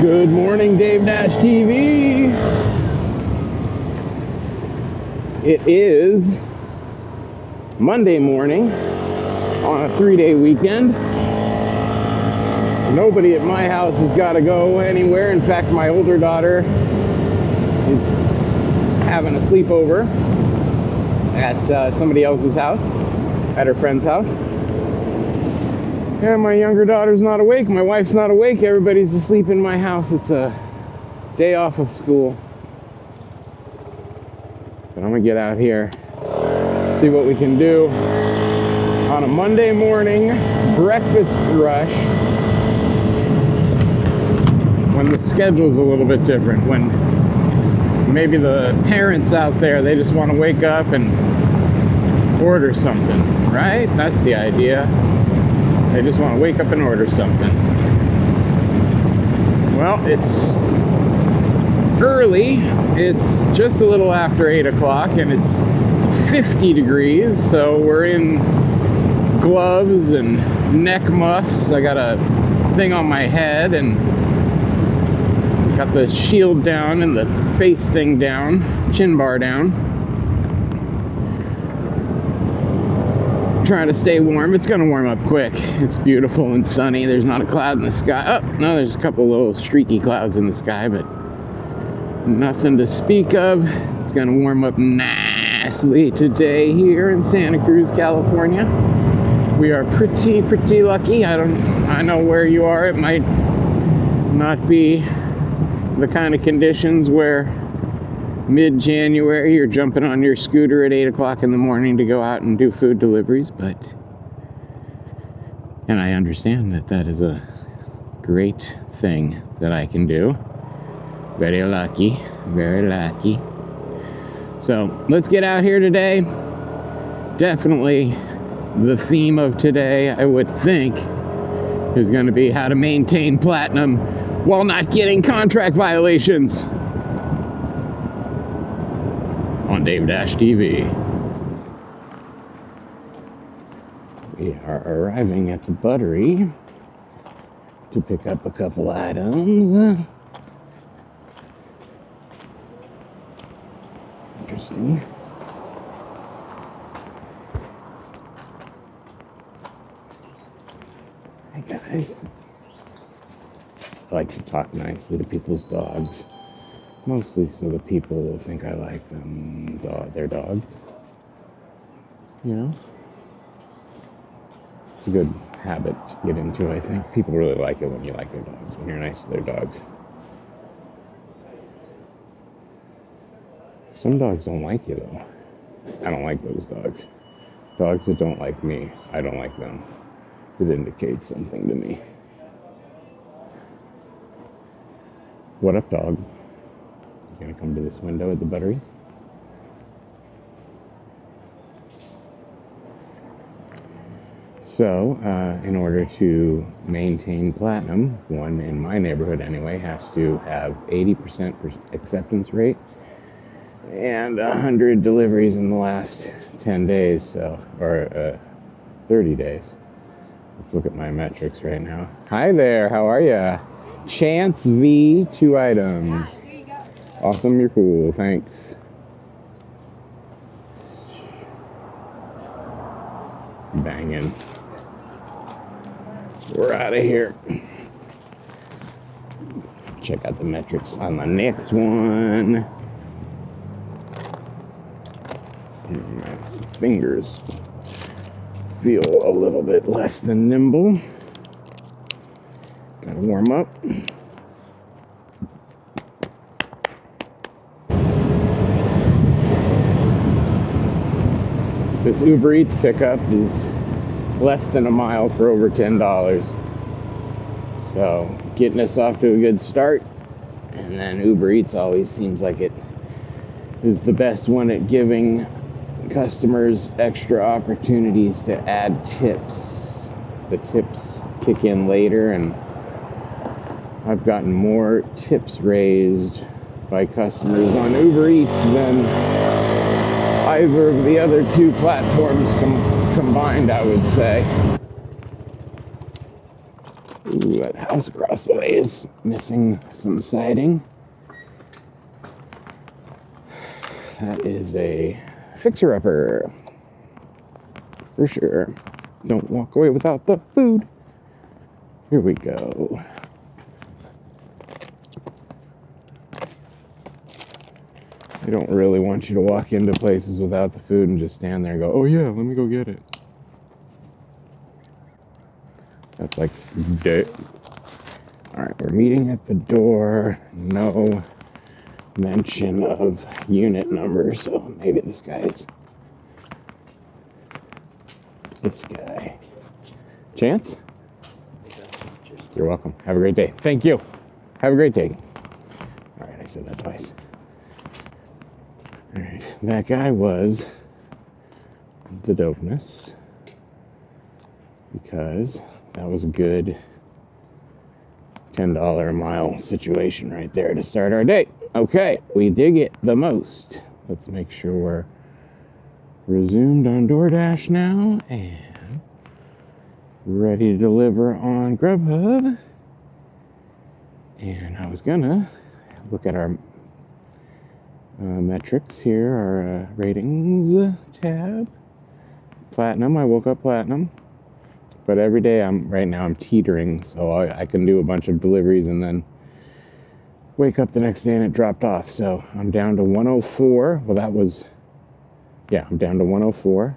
Good morning, DaveDashTV. It is Monday morning on a 3-day weekend. Nobody at my house has got to go anywhere. In fact, my older daughter is having a sleepover at somebody else's house, at her friend's house. And my younger daughter's not awake, my wife's not awake, everybody's asleep in my house. It's a day off of school. But I'm gonna get out here, see what we can do on a Monday morning breakfast rush when the schedule's a little bit different, when maybe the parents out there, they just want to wake up and order something, right? That's the idea. They just want to wake up and order something. Well, it's early. It's just a little after 8 o'clock and it's 50 degrees. So we're in gloves and neck muffs. I got a thing on my head and got the shield down and the face thing down, chin bar down. Trying to stay warm. It's gonna warm up quick. It's beautiful and sunny. There's not a cloud in the sky. Oh, no, there's a couple little streaky clouds in the sky, but nothing to speak of. It's gonna warm up nicely today here in Santa Cruz, California. We are pretty lucky. I know where you are. It might not be the kind of conditions where mid-January you're jumping on your scooter at 8 o'clock in the morning to go out and do food deliveries, and I understand that is a great thing that I can do. Very lucky, very lucky. So let's get out here today. Definitely the theme of today, I would think, is going to be how to maintain platinum while not getting contract violations on DaveDashTV. We are arriving at the Buttery to pick up a couple items. Interesting. Hi guys. I like to talk nicely to people's dogs. Mostly so the people will think I like them, their dogs. You know? It's a good habit to get into, I think. People really like it when you like their dogs, when you're nice to their dogs. Some dogs don't like you, though. I don't like those dogs. Dogs that don't like me, I don't like them. It indicates something to me. What up, dog? Gonna come to this window at the Buttery. So, in order to maintain platinum, one in my neighborhood anyway has to have 80% acceptance rate and 100 deliveries in the last 10 days, so, or 30 days. Let's look at my metrics right now. Hi there, how are ya? Chance V, 2 items. Awesome, you're cool, thanks. Banging. We're out of here. Check out the metrics on the next one. My fingers feel a little bit less than nimble. Gotta warm up. This Uber Eats pickup is less than a mile for over $10. So getting us off to a good start. And then Uber Eats always seems like it is the best one at giving customers extra opportunities to add tips. The tips kick in later, and I've gotten more tips raised by customers on Uber Eats than either of the other two platforms combined, I would say. Ooh, that house across the way is missing some siding. That is a fixer-upper. For sure. Don't walk away without the food. Here we go. They don't really want you to walk into places without the food and just stand there and go, oh yeah, let me go get it. That's like, alright, we're meeting at the door. No mention of unit number, so maybe this guy's this guy. Chance? You're welcome. Have a great day. Thank you. Have a great day. Alright, I said that twice. Alright, that guy was the dopeness because that was a good $10 a mile situation right there to start our day. Okay, we dig it the most. Let's make sure we're resumed on DoorDash now and ready to deliver on Grubhub. And I was gonna look at our metrics here, our ratings tab. Platinum, I woke up platinum. But every day right now I'm teetering, so I can do a bunch of deliveries and then wake up the next day and it dropped off. So I'm down to 104. Well, I'm down to 104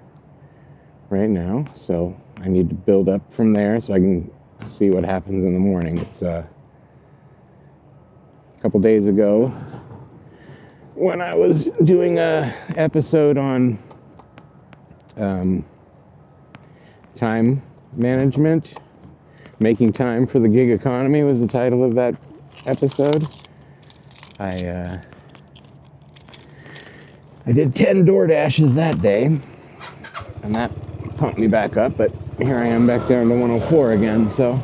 right now. So I need to build up from there so I can see what happens in the morning. It's a couple days ago when I was doing a episode on time management, making time for the gig economy was the title of that episode. I did 10 DoorDashes that day, and that pumped me back up, but here I am back down to 104 again, so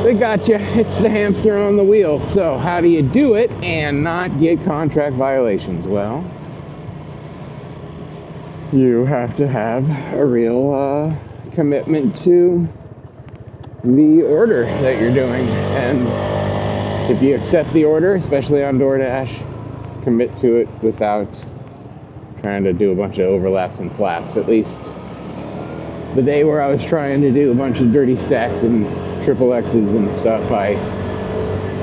they got you. It's the hamster on the wheel. So how do you do it and not get contract violations? Well, you have to have a real commitment to the order that you're doing. And if you accept the order, especially on DoorDash, commit to it without trying to do a bunch of overlaps and flaps. At least the day where I was trying to do a bunch of dirty stacks and triple X's and stuff, I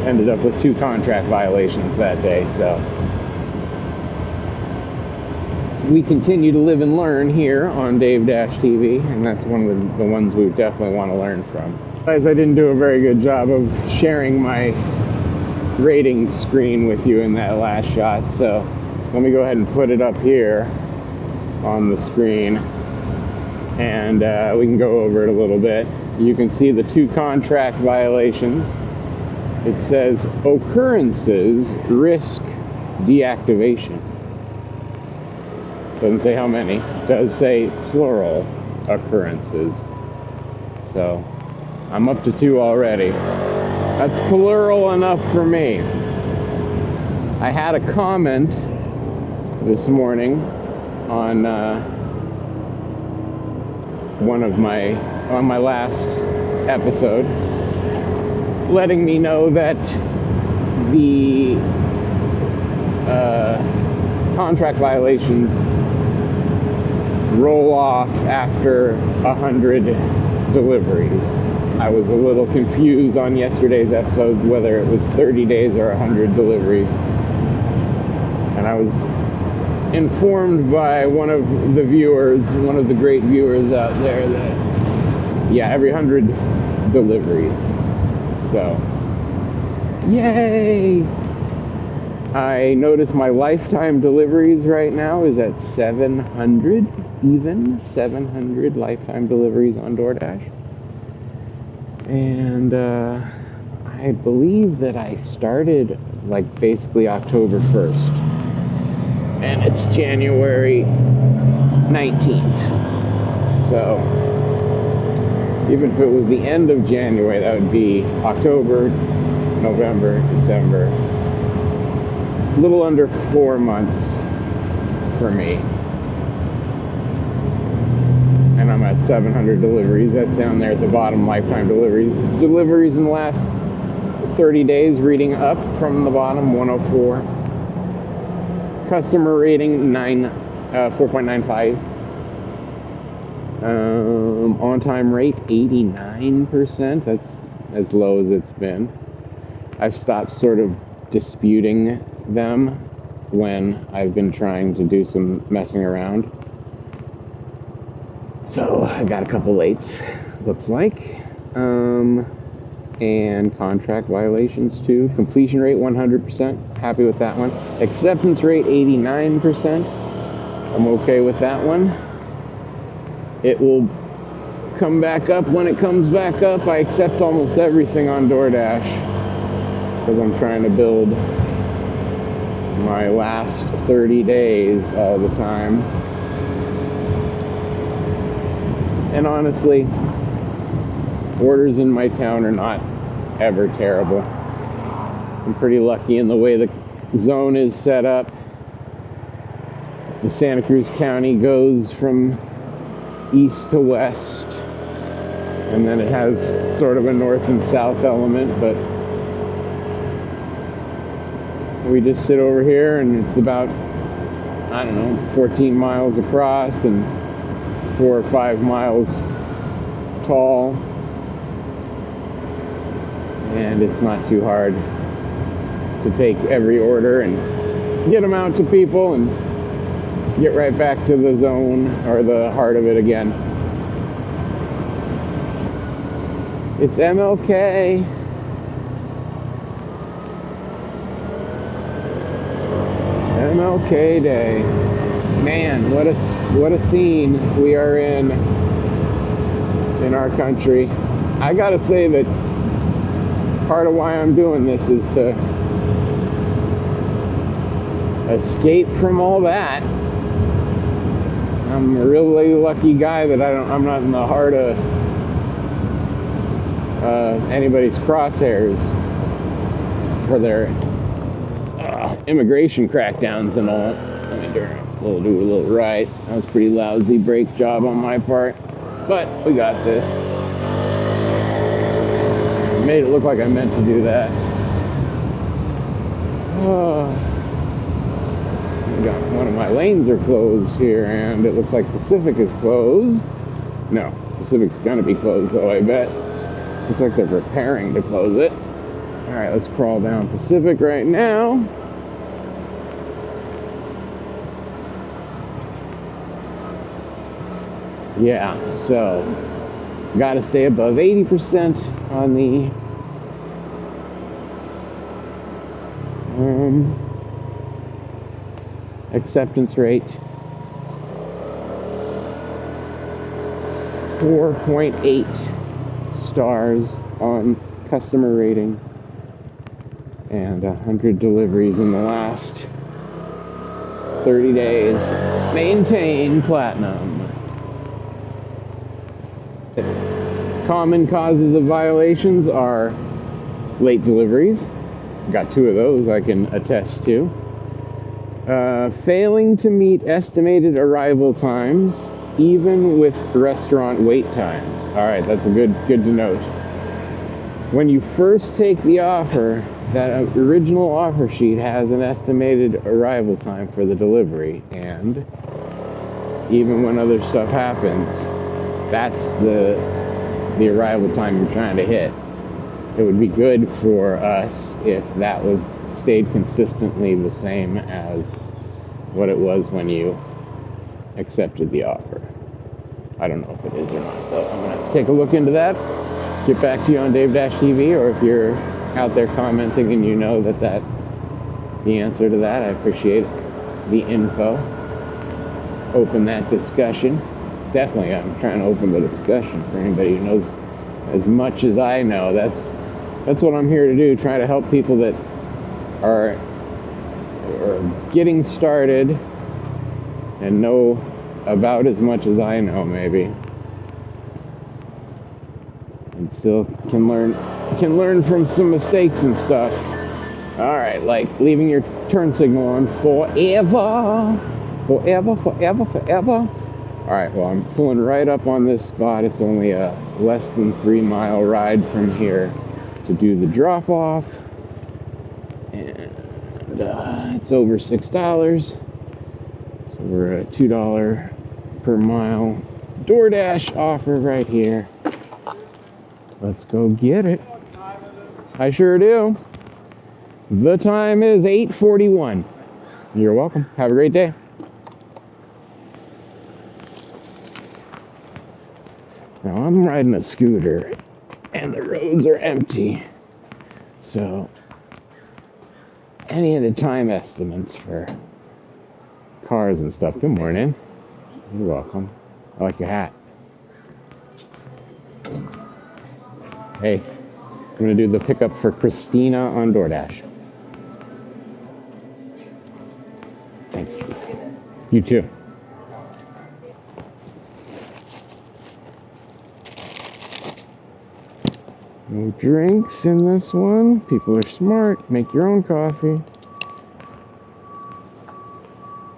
ended up with 2 contract violations that day. So we continue to live and learn here on DaveDashTV, and that's one of the ones we definitely want to learn from. Guys, I didn't do a very good job of sharing my ratings screen with you in that last shot, so let me go ahead and put it up here on the screen, and we can go over it a little bit. You can see the 2 contract violations. It says occurrences risk deactivation. Doesn't say how many. It does say plural occurrences. So I'm up to 2 already. That's plural enough for me. I had a comment this morning on on my last episode, letting me know that the contract violations roll off after 100 deliveries. I was a little confused on yesterday's episode whether it was 30 days or 100 deliveries. And I was informed by one of the viewers, one of the great viewers out there, that, yeah, every 100 deliveries. So, yay! I notice my lifetime deliveries right now is at 700, even 700 lifetime deliveries on DoorDash. And I believe that I started like basically October 1st. And it's January 19th. So even if it was the end of January, that would be October, November, December. A little under 4 months for me. And I'm at 700 deliveries. That's down there at the bottom, lifetime deliveries. Deliveries in the last 30 days, reading up from the bottom, 104. Customer rating, 4.95. On-time rate, 89%. That's as low as it's been. I've stopped sort of disputing them when I've been trying to do some messing around. So I got a couple lates, looks like. And contract violations too. Completion rate 100%. Happy with that one. Acceptance rate 89%. I'm okay with that one. It will come back up when it comes back up. I accept almost everything on DoorDash because I'm trying to build my last 30 days all the time. And honestly, orders in my town are not ever terrible. I'm pretty lucky in the way the zone is set up. The Santa Cruz County goes from east to west, and then it has sort of a north and south element, but we just sit over here and it's about, I don't know, 14 miles across and 4 or 5 miles tall, and it's not too hard to take every order and get them out to people and get right back to the zone or the heart of it again. It's MLK. MLK Day. Man, what a scene we are in our country. I gotta say that part of why I'm doing this is to escape from all that. I'm a really lucky guy that I'm not in the heart of anybody's crosshairs for their immigration crackdowns and all. Let me do a little right. That was a pretty lousy brake job on my part, but we got this. Made it look like I meant to do that. Got one of my lanes are closed here, and it looks like Pacific is closed. No, Pacific's gonna be closed though, I bet. Looks like they're preparing to close it. All right, let's crawl down Pacific right now. Yeah, so gotta stay above 80% on the acceptance rate. 4.8 stars on customer rating, and 100 deliveries in the last 30 days. Maintain platinum. Common causes of violations are late deliveries. Got 2 of those I can attest to. Failing to meet estimated arrival times, even with restaurant wait times. All right, that's a good to note. When you first take the offer, that original offer sheet has an estimated arrival time for the delivery, and even when other stuff happens, that's the arrival time you're trying to hit. It would be good for us if that stayed consistently the same as what it was when you accepted the offer. I don't know if it is or not, though. I'm gonna have to take a look into that. Get back to you on DaveDashTV, or if you're out there commenting and you know the answer to that, I appreciate the info. Open that discussion. Definitely, I'm trying to open the discussion for anybody who knows as much as I know. That's what I'm here to do, try to help people that are getting started and know about as much as I know, maybe, and still can learn from some mistakes and stuff. All right, like leaving your turn signal on forever. All right, well, I'm pulling right up on this spot. It's only a less than 3-mile ride from here to do the drop off. And it's over $6. So we're at $2 per mile DoorDash offer right here. Let's go get it. I sure do. The time is 8:41. You're welcome. Have a great day. Now I'm riding a scooter and the roads are empty. So any of the time estimates for cars and stuff. Good morning. You're welcome. I like your hat. Hey, I'm gonna do the pickup for Christina on DoorDash. Thanks. You too. No drinks in this one. People are smart. Make your own coffee.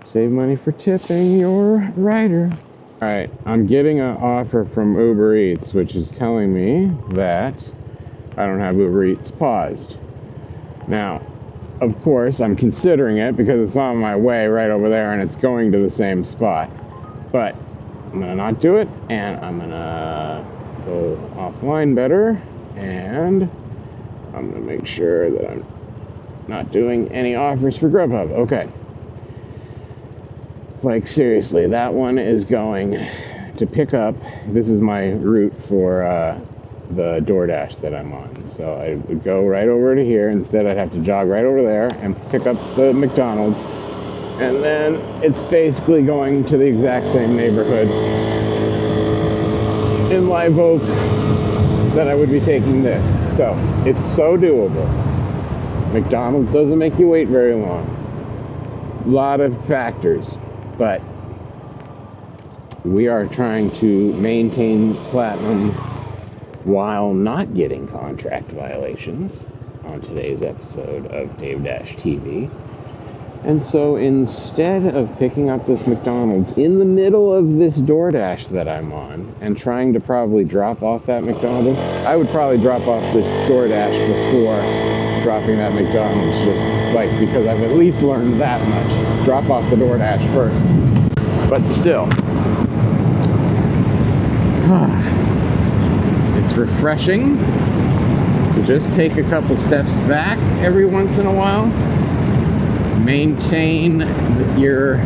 Save money for tipping your rider. All right, I'm getting an offer from Uber Eats, which is telling me that I don't have Uber Eats paused. Now, of course, I'm considering it because it's on my way right over there and it's going to the same spot. But I'm gonna not do it, and I'm gonna go offline better, and I'm gonna make sure that I'm not doing any offers for Grubhub. Okay. Like, seriously, that one is going to pick up. This is my route for the DoorDash that I'm on. So I would go right over to here. Instead, I'd have to jog right over there and pick up the McDonald's. And then it's basically going to the exact same neighborhood in Live Oak that I would be taking this. So it's so doable. McDonald's doesn't make you wait very long. A lot of factors. But we are trying to maintain platinum while not getting contract violations on today's episode of DaveDashTV. And so instead of picking up this McDonald's in the middle of this DoorDash that I'm on and trying to probably drop off that McDonald's, I would probably drop off this DoorDash before dropping that McDonald's, just like, because I've at least learned that much. Drop off the DoorDash first. But still, it's refreshing to just take a couple steps back every once in a while. Maintain your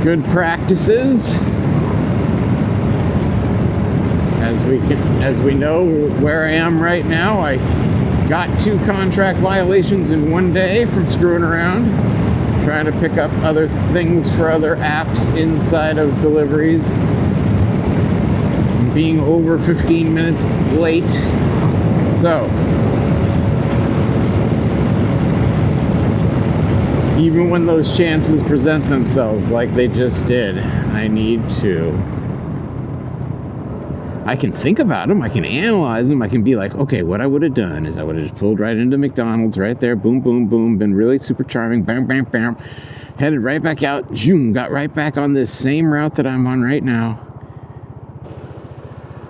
good practices. As we know where I am right now, I got 2 contract violations in one day from screwing around, trying to pick up other things for other apps inside of deliveries, being over 15 minutes late. So even when those chances present themselves like they just did, I can think about them, I can analyze them, I can be like, okay, what I would have done is I would have just pulled right into McDonald's right there, boom, boom, boom, been really super charming, bam, bam, bam, headed right back out, zoom, got right back on this same route that I'm on right now.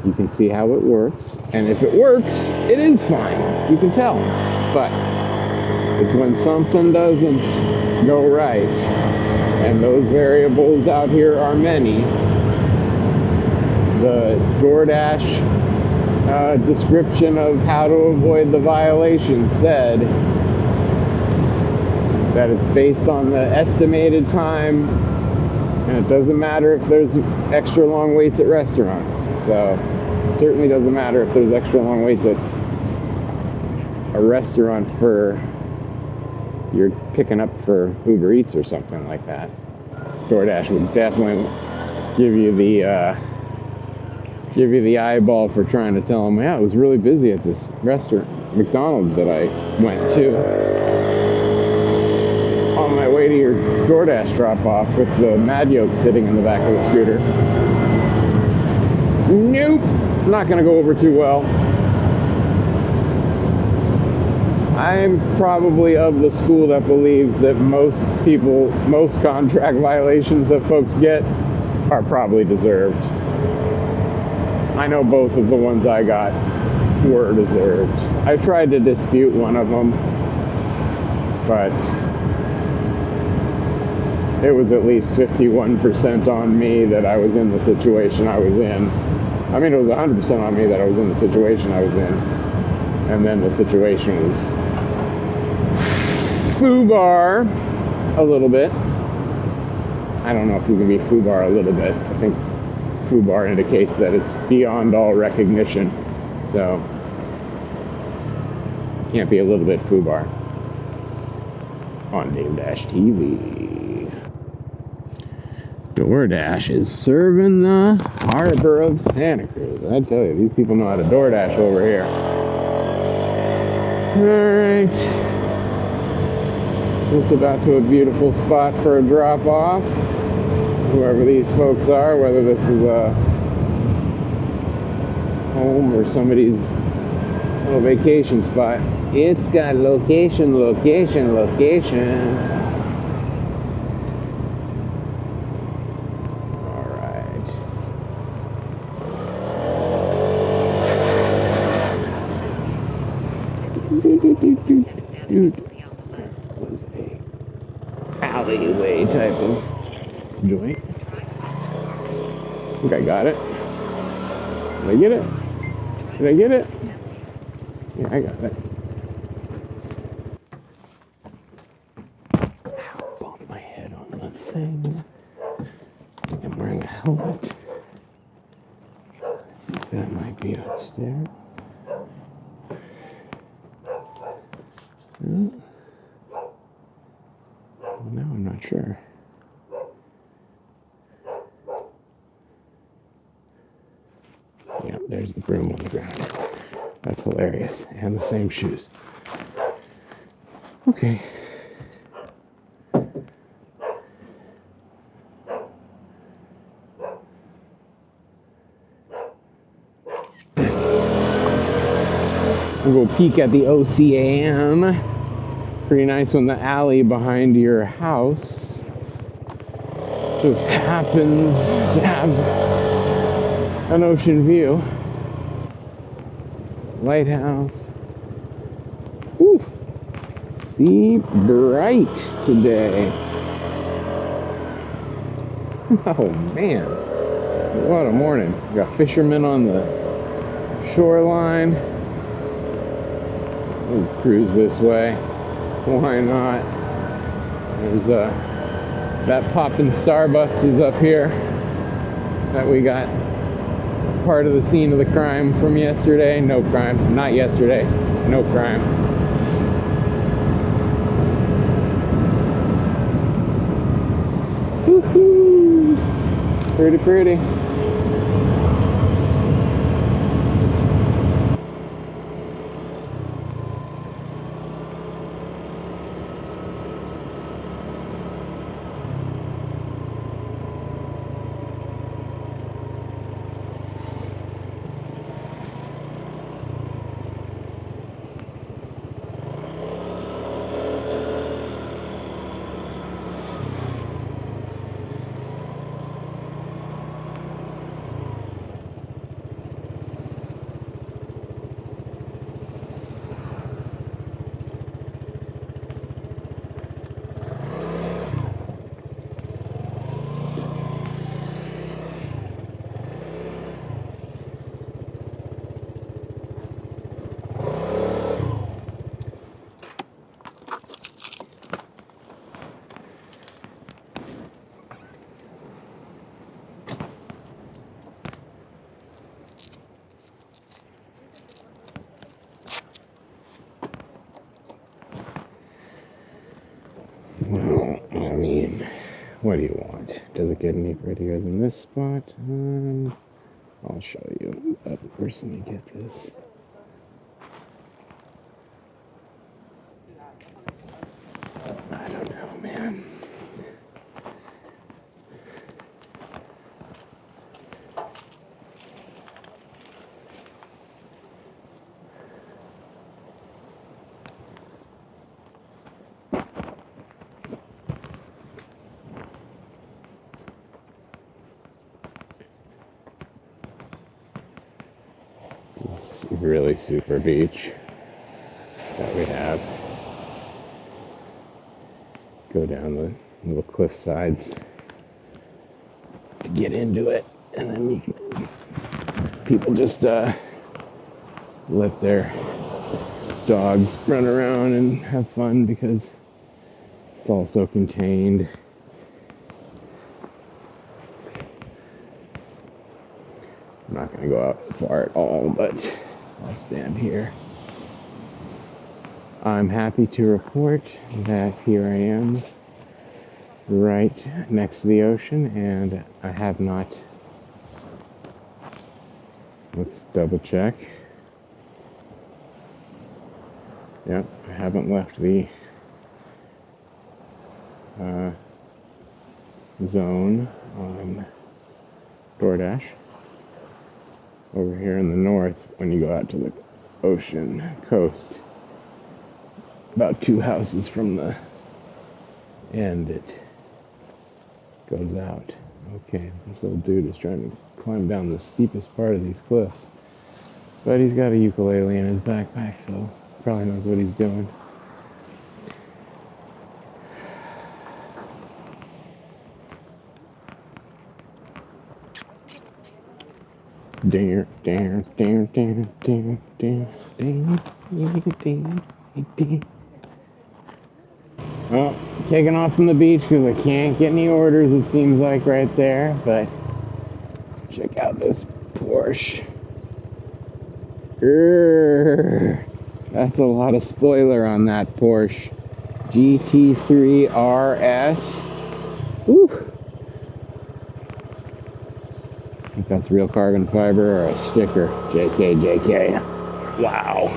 You can see how it works, and if it works, it is fine, you can tell. But it's when something doesn't go right, and those variables out here are many. The DoorDash description of how to avoid the violation said that it's based on the estimated time, and it doesn't matter if there's extra long waits at restaurants. So it certainly doesn't matter if there's extra long waits at a restaurant for you're picking up for Uber Eats or something like that. DoorDash would definitely give you the eyeball for trying to tell them, yeah, it was really busy at this restaurant, McDonald's, that I went to on my way to your DoorDash drop-off with the Mad Yoke sitting in the back of the scooter. Nope, not gonna go over too well. I'm probably of the school that believes that most contract violations that folks get are probably deserved. I know both of the ones I got were deserved. I tried to dispute one of them, but it was at least 51% on me that I was in the situation I was in. I mean, it was 100% on me that I was in the situation I was in. And then the situation was FUBAR a little bit. I don't know if you can be FUBAR a little bit. I think FUBAR indicates that it's beyond all recognition. So, can't be a little bit FUBAR on DaveDashTV. DoorDash is serving the harbor of Santa Cruz. I tell you, these people know how to DoorDash over here. Alright. Just about to a beautiful spot for a drop-off. Whoever these folks are, whether this is a home or somebody's little vacation spot. It's got location. Alright. Was a alleyway type of joint. I think I got it. Did I get it? Did I get it? Yeah, I got it. Ow, bumped my head on the thing. I think I'm wearing a helmet. That might be upstairs. Well, now I'm not sure. Yep, there's the broom on the ground. That's hilarious. And the same shoes. Okay. We'll go peek at the OCAN. Pretty nice when the alley behind your house just happens to have an ocean view. Lighthouse. Ooh. See bright today. Oh man. What a morning. We got fishermen on the shoreline. We'll cruise this way. Why not? There's that poppin' Starbucks is up here that we got part of the scene of the crime from yesterday. No crime. Not yesterday. No crime. Woohoo! Pretty. Well, I mean, what do you want? Does it get any prettier than this spot? I'll show you. First, let me get this. I don't know, man. This is really super beach that we have. Go down the little cliff sides to get into it, and then you can, people just let their dogs run around and have fun because it's also contained. I'm not going to go out far at all, but I'll stand here. I'm happy to report that here I am right next to the ocean, and I have not, let's double check. Yep, I haven't left the zone on DoorDash. Over here in the north, when you go out to the ocean coast, about 2 houses from the end, it goes out. Okay, this little dude is trying to climb down the steepest part of these cliffs, but he's got a ukulele in his backpack, so probably knows what he's doing. Well, taking off from the beach because I can't get any orders, it seems like, right there. But check out this Porsche. That's a lot of spoiler on that Porsche. GT3 RS. Woo! I think that's real carbon fiber or a sticker. JK. Wow.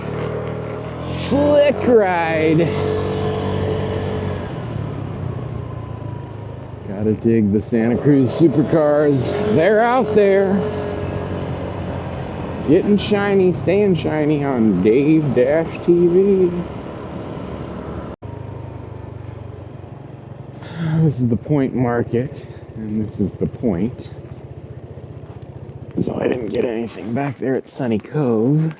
Slick ride. Gotta dig the Santa Cruz supercars. They're out there. Getting shiny, staying shiny on DaveDashTV. This is the Point Market, and this is the Point. So I didn't get anything back there at Sunny Cove.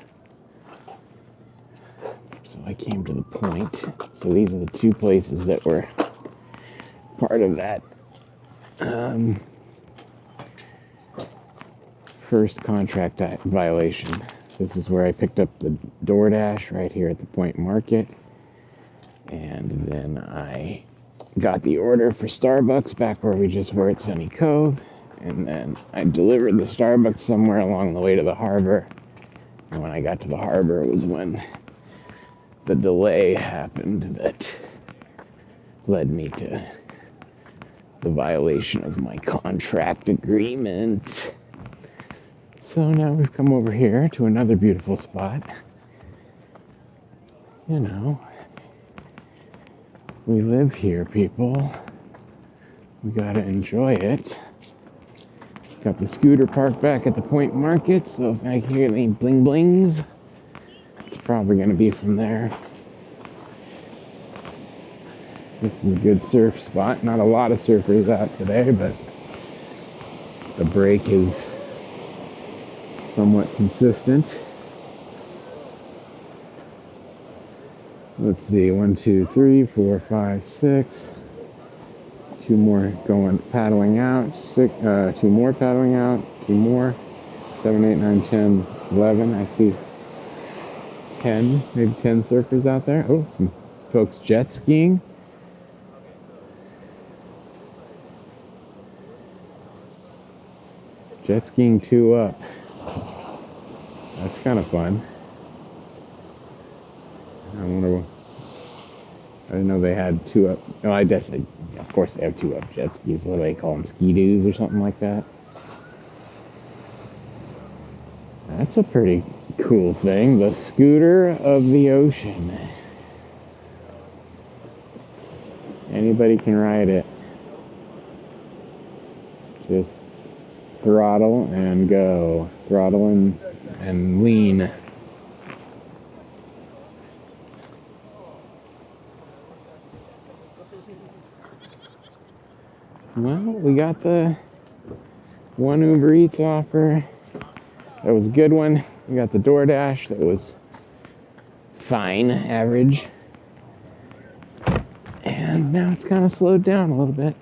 So I came to the Point. So these are the 2 places that were part of that first contract violation. This is where I picked up the DoorDash right here at the Point Market. And then I got the order for Starbucks back where we just were at Sunny Cove. And then I delivered the Starbucks somewhere along the way to the harbor. And when I got to the harbor was when the delay happened that led me to the violation of my contract agreement. So now we've come over here to another beautiful spot. You know, we live here, people. We gotta enjoy it. Got the scooter parked back at the Point Market, so if I hear any bling blings, it's probably gonna be from there. This is a good surf spot. Not a lot of surfers out today, but the break is somewhat consistent. Let's see, 1, 2, 3, 4, 5, 6. 2 more going paddling out. 2 more paddling out. 2 more. 7, 8, 9, 10, 11. I see 10, maybe 10 surfers out there. Oh, some folks jet skiing. Jet skiing 2 up. That's kind of fun. I wonder what. I didn't know they had 2 up. No, I guess of course they have 2 up jet skis. What do they call them? Ski-doos or something like that? That's a pretty cool thing. The scooter of the ocean. Anybody can ride it. Just throttle and go. Throttle and lean. Well, we got the one Uber Eats offer. That was a good one. We got the DoorDash that was fine, average. And now it's kind of slowed down a little bit.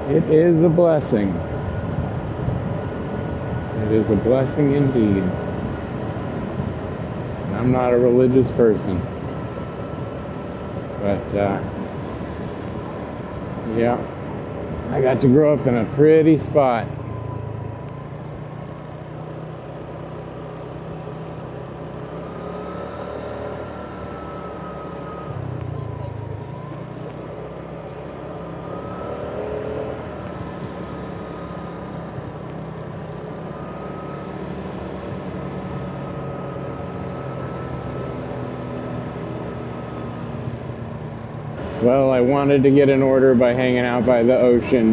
It is a blessing. It is a blessing indeed. And I'm not a religious person. But, yeah. I got to grow up in a pretty spot. Well, I wanted to get an order by hanging out by the ocean,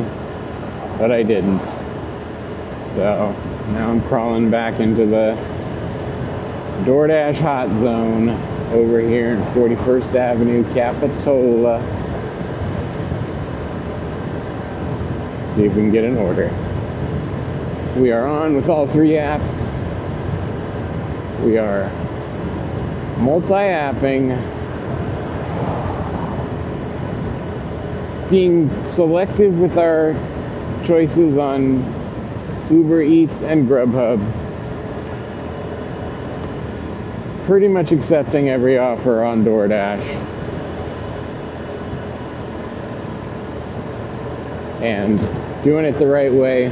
but I didn't. So now I'm crawling back into the DoorDash hot zone over here in 41st Avenue, Capitola. See if we can get an order. We are on with all three apps. We are multi-apping. Being selective with our choices on Uber Eats and Grubhub. Pretty much accepting every offer on DoorDash. And doing it the right way.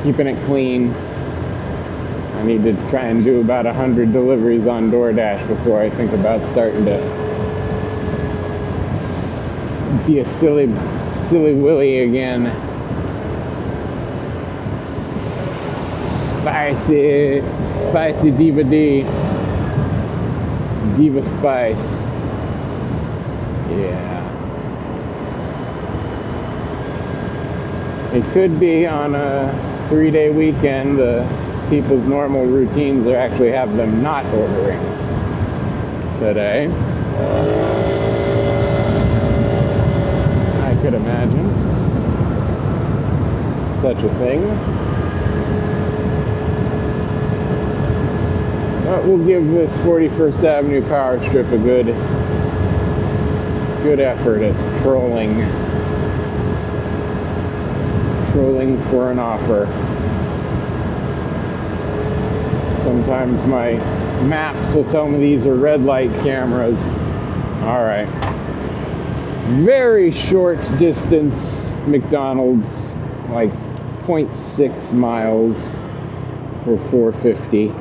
Keeping it clean. I need to try and do about 100 deliveries on DoorDash before I think about starting to be a silly willy again. Spicy Diva D. Diva Spice. Yeah. It could be on a 3-day weekend, people's normal routines are actually have them not ordering today. Could imagine such a thing. But we'll give this 41st Avenue power strip a good effort at trolling for an offer. Sometimes my maps will tell me these are red light cameras. All right. Very short distance McDonald's, like 0.6 miles for $4.50.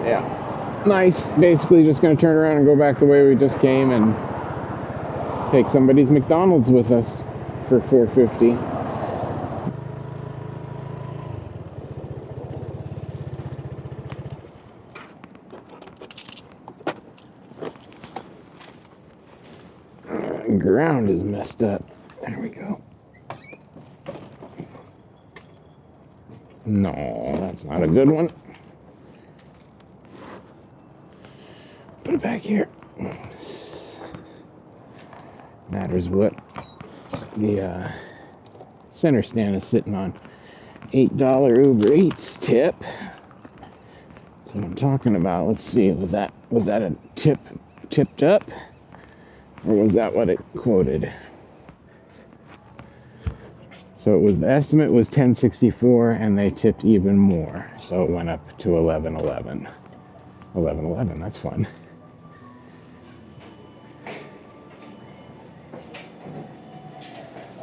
Yeah, nice. Basically just gonna turn around and go back the way we just came and take somebody's McDonald's with us for $4.50. Ground is messed up. There we go. No, that's not a good one. Put it back here. Matters what the center stand is sitting on. $8 Uber Eats tip. That's what I'm talking about. Let's see, was that a tipped up? Or was that what it quoted? So the estimate was $10.64 and they tipped even more. So it went up to $11.11. $11.11, that's fun.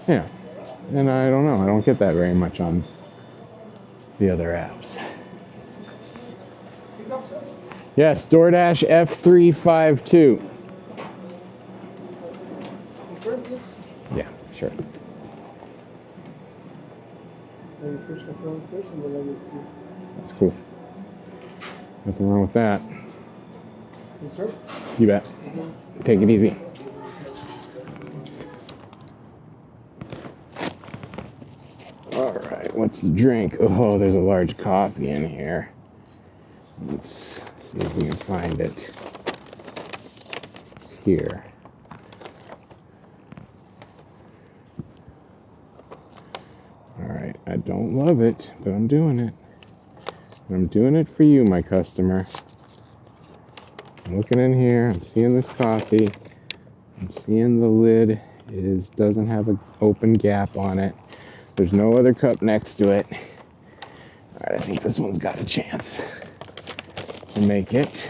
Yeah. And I don't know, I don't get that very much on the other apps. Yes, DoorDash F352. Yeah, sure. First, confirm first, and then I get to. That's cool. Nothing wrong with that. Yes, sir. You bet. Take it easy. All right, what's the drink? Oh, there's a large coffee in here. Let's see if we can find it. It's here. All right, I don't love it, but I'm doing it. I'm doing it for you, my customer. I'm looking in here, I'm seeing this coffee. I'm seeing the lid doesn't have an open gap on it. There's no other cup next to it. All right, I think this one's got a chance to make it.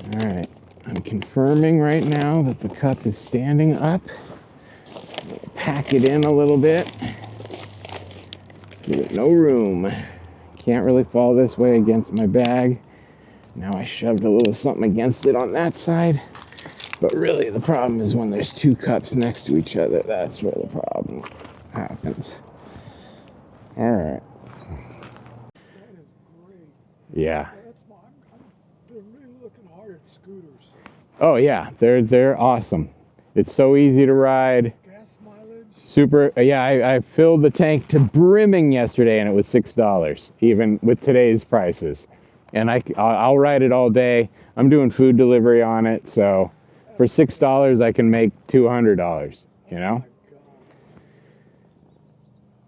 All right, I'm confirming right now that the cup is standing up. Pack it in a little bit. Give it no room. Can't really fall this way against my bag. Now I shoved a little something against it on that side. But really the problem is when there's two cups next to each other. That's where the problem happens. All right. That is great. Yeah. I've been really looking hard at scooters. Oh yeah, they're awesome. It's so easy to ride. Gas mileage. Super. Yeah, I filled the tank to brimming yesterday, and it was $6, even with today's prices. And I'll ride it all day. I'm doing food delivery on it, so for $6 I can make $200. You know. Oh my God.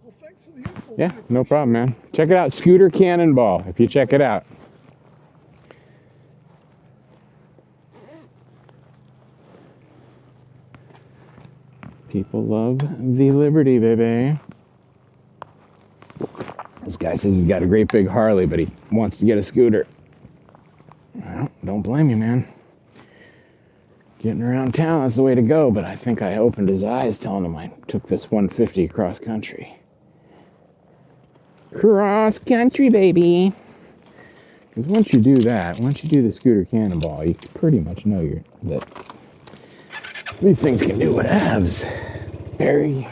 Well, thanks for the info. Yeah, no problem, man. Check it out, Scooter Cannonball. If you check it out. People love the Liberty, baby. This guy says he's got a great big Harley, but he wants to get a scooter. Well, don't blame you, man. Getting around town, that's the way to go, but I think I opened his eyes telling him I took this 150 cross country. Cross country, baby. Because once you do that, once you do the Scooter Cannonball, you pretty much know that these things can do whatevs. Very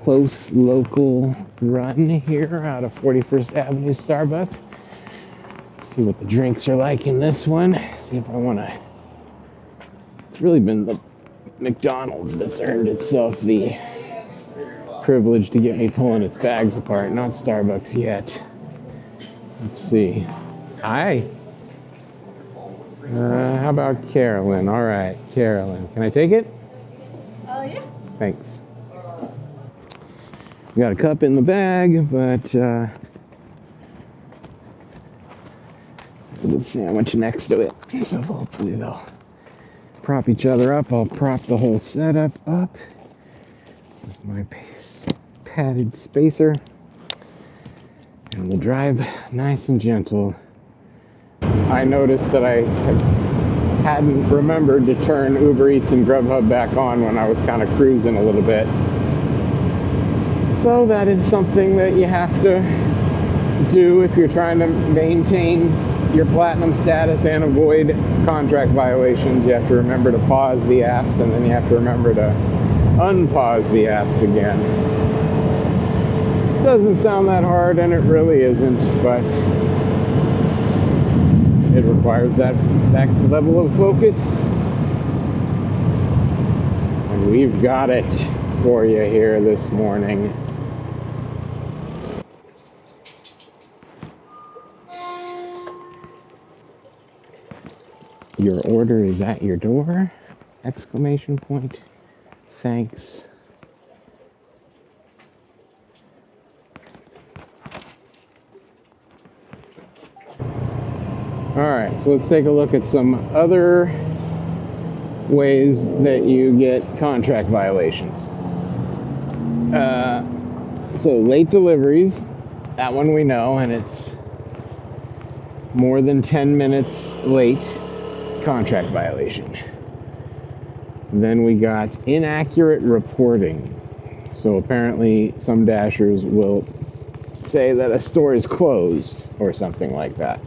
close local run here out of 41st Avenue Starbucks. See what the drinks are like in this one. See if I want to. It's really been the McDonald's that's earned itself the privilege to get me pulling its bags apart, not Starbucks yet. Let's see. Hi. How about Carolyn? All right, Carolyn. Can I take it? Yeah. Thanks. We got a cup in the bag, but there's a sandwich next to it. So hopefully they'll prop each other up. I'll prop the whole setup up with my padded spacer. And we'll drive nice and gentle. I noticed that I hadn't remembered to turn Uber Eats and Grubhub back on when I was kind of cruising a little bit. So that is something that you have to do if you're trying to maintain your platinum status and avoid contract violations. You have to remember to pause the apps, and then you have to remember to unpause the apps again. It doesn't sound that hard, and it really isn't, but it requires that level of focus. And we've got it for you here this morning. Your order is at your door! Exclamation point. Thanks. Alright, so let's take a look at some other ways that you get contract violations. So late deliveries, that one we know, and it's more than 10 minutes late, contract violation. Then we got inaccurate reporting. So apparently some dashers will say that a store is closed or something like that.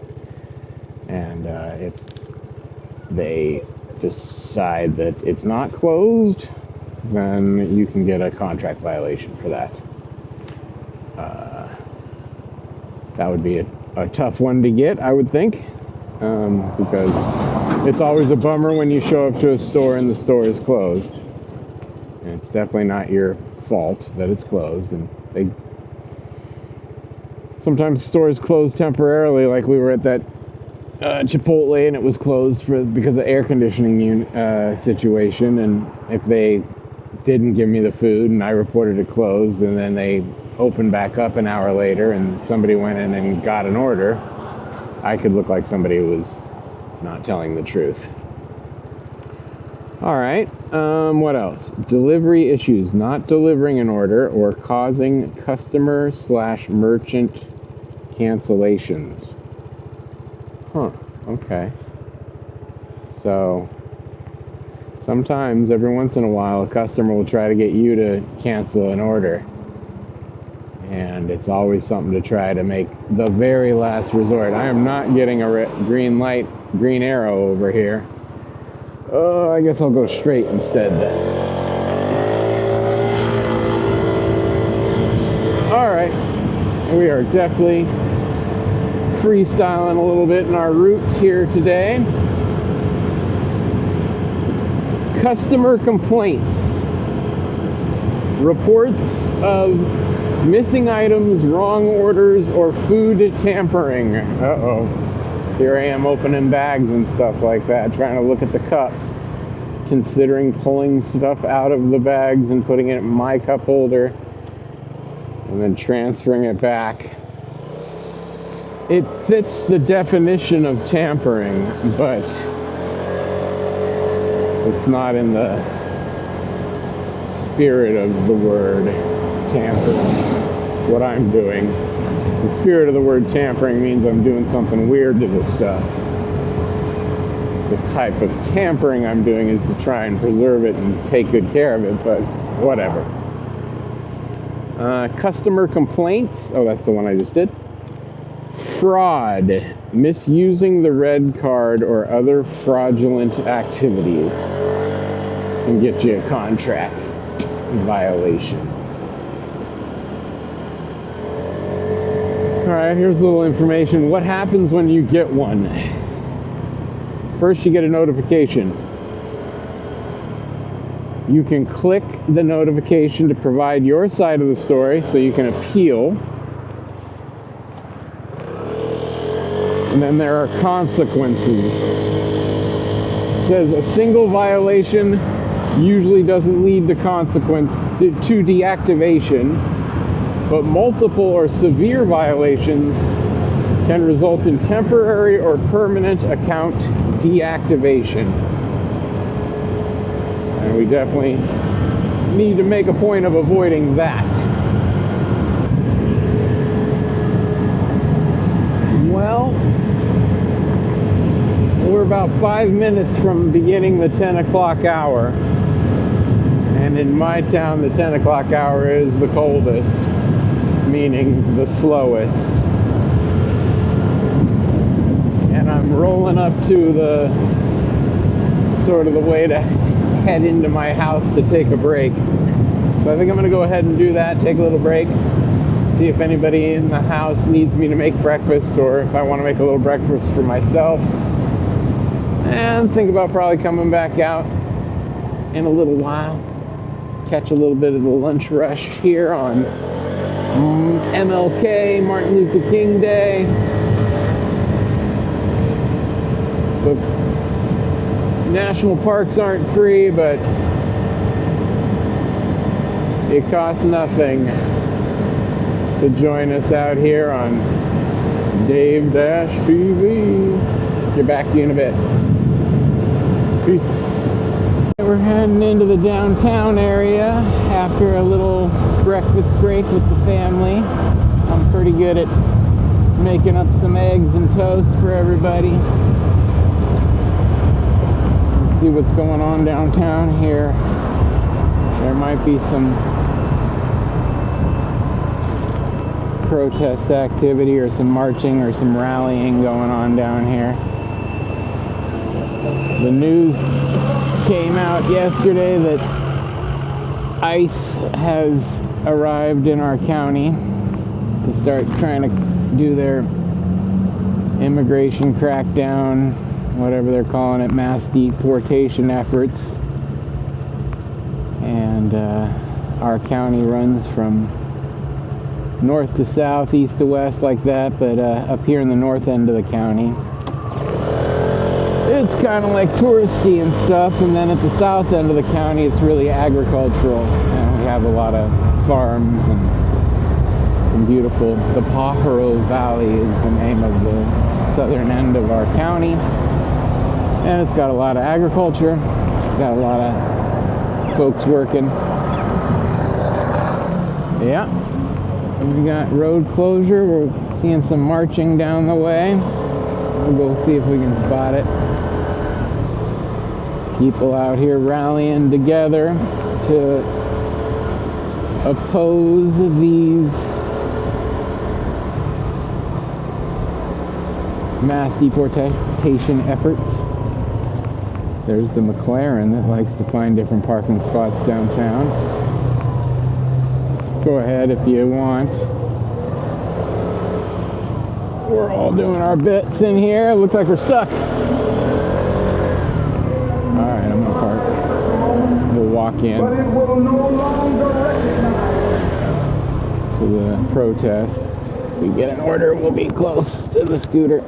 And if they decide that it's not closed, then you can get a contract violation for that. That would be a tough one to get, I would think, because it's always a bummer when you show up to a store and the store is closed. And it's definitely not your fault that it's closed, and sometimes stores close temporarily, like we were at that Chipotle and it was closed because of air conditioning situation, and if they didn't give me the food and I reported it closed and then they opened back up an hour later and somebody went in and got an order, I could look like somebody who was not telling the truth. All right, what else? Delivery issues, not delivering an order or causing customer/merchant cancellations. Huh, okay. So, sometimes, every once in a while, a customer will try to get you to cancel an order. And it's always something to try to make the very last resort. I am not getting a green light, green arrow over here. I guess I'll go straight instead then. Alright, we are definitely freestyling a little bit in our routes here today. Customer complaints. Reports of missing items, wrong orders, or food tampering. Uh-oh. Here I am opening bags and stuff like that, trying to look at the cups, considering pulling stuff out of the bags and putting it in my cup holder, and then transferring it back. It fits the definition of tampering, but it's not in the spirit of the word tampering, what I'm doing. The spirit of the word tampering means I'm doing something weird to this stuff. The type of tampering I'm doing is to try and preserve it and take good care of it, but whatever. Customer complaints. Oh, that's the one I just did. Fraud. Misusing the red card or other fraudulent activities can get you a contract violation. Alright, here's a little information. What happens when you get one? First, you get a notification. You can click the notification to provide your side of the story so you can appeal. And then there are consequences. It says a single violation usually doesn't lead to consequence to deactivation, but multiple or severe violations can result in temporary or permanent account deactivation. And we definitely need to make a point of avoiding that. Well, we're about 5 minutes from beginning the 10 o'clock hour. And in my town, the 10 o'clock hour is the coldest, meaning the slowest. And I'm rolling up to the sort of the way to head into my house to take a break. So I think I'm going to go ahead and do that, take a little break, see if anybody in the house needs me to make breakfast, or if I want to make a little breakfast for myself, and think about probably coming back out in a little while, catch a little bit of the lunch rush here on MLK, Martin Luther King Day. The national parks aren't free, but it costs nothing to join us out here on DaveDashTV. Get back to you in a bit. Peace. We're heading into the downtown area after a little breakfast break with the family. I'm pretty good at making up some eggs and toast for everybody. Let's see what's going on downtown here. There might be some protest activity or some marching or some rallying going on down here. The news came out yesterday that ICE has arrived in our county to start trying to do their immigration crackdown, whatever they're calling it, mass deportation efforts. And our county runs from north to south, east to west, like that, but up here in the north end of the county, it's kind of like touristy and stuff, and then at the south end of the county, it's really agricultural, and we have a lot of farms and some beautiful, the Pajaro Valley is the name of the southern end of our county, and it's got a lot of agriculture, got a lot of folks working. Yeah, we got road closure. We're seeing some marching down the way. We'll go see if we can spot it. People out here rallying together to oppose these mass deportation efforts. There's the McLaren that likes to find different parking spots downtown. Go ahead if you want. We're all doing our bits in here. It looks like we're stuck. Alright, I'm gonna park. We'll walk in to the protest. If we get an order, we'll be close to the scooter.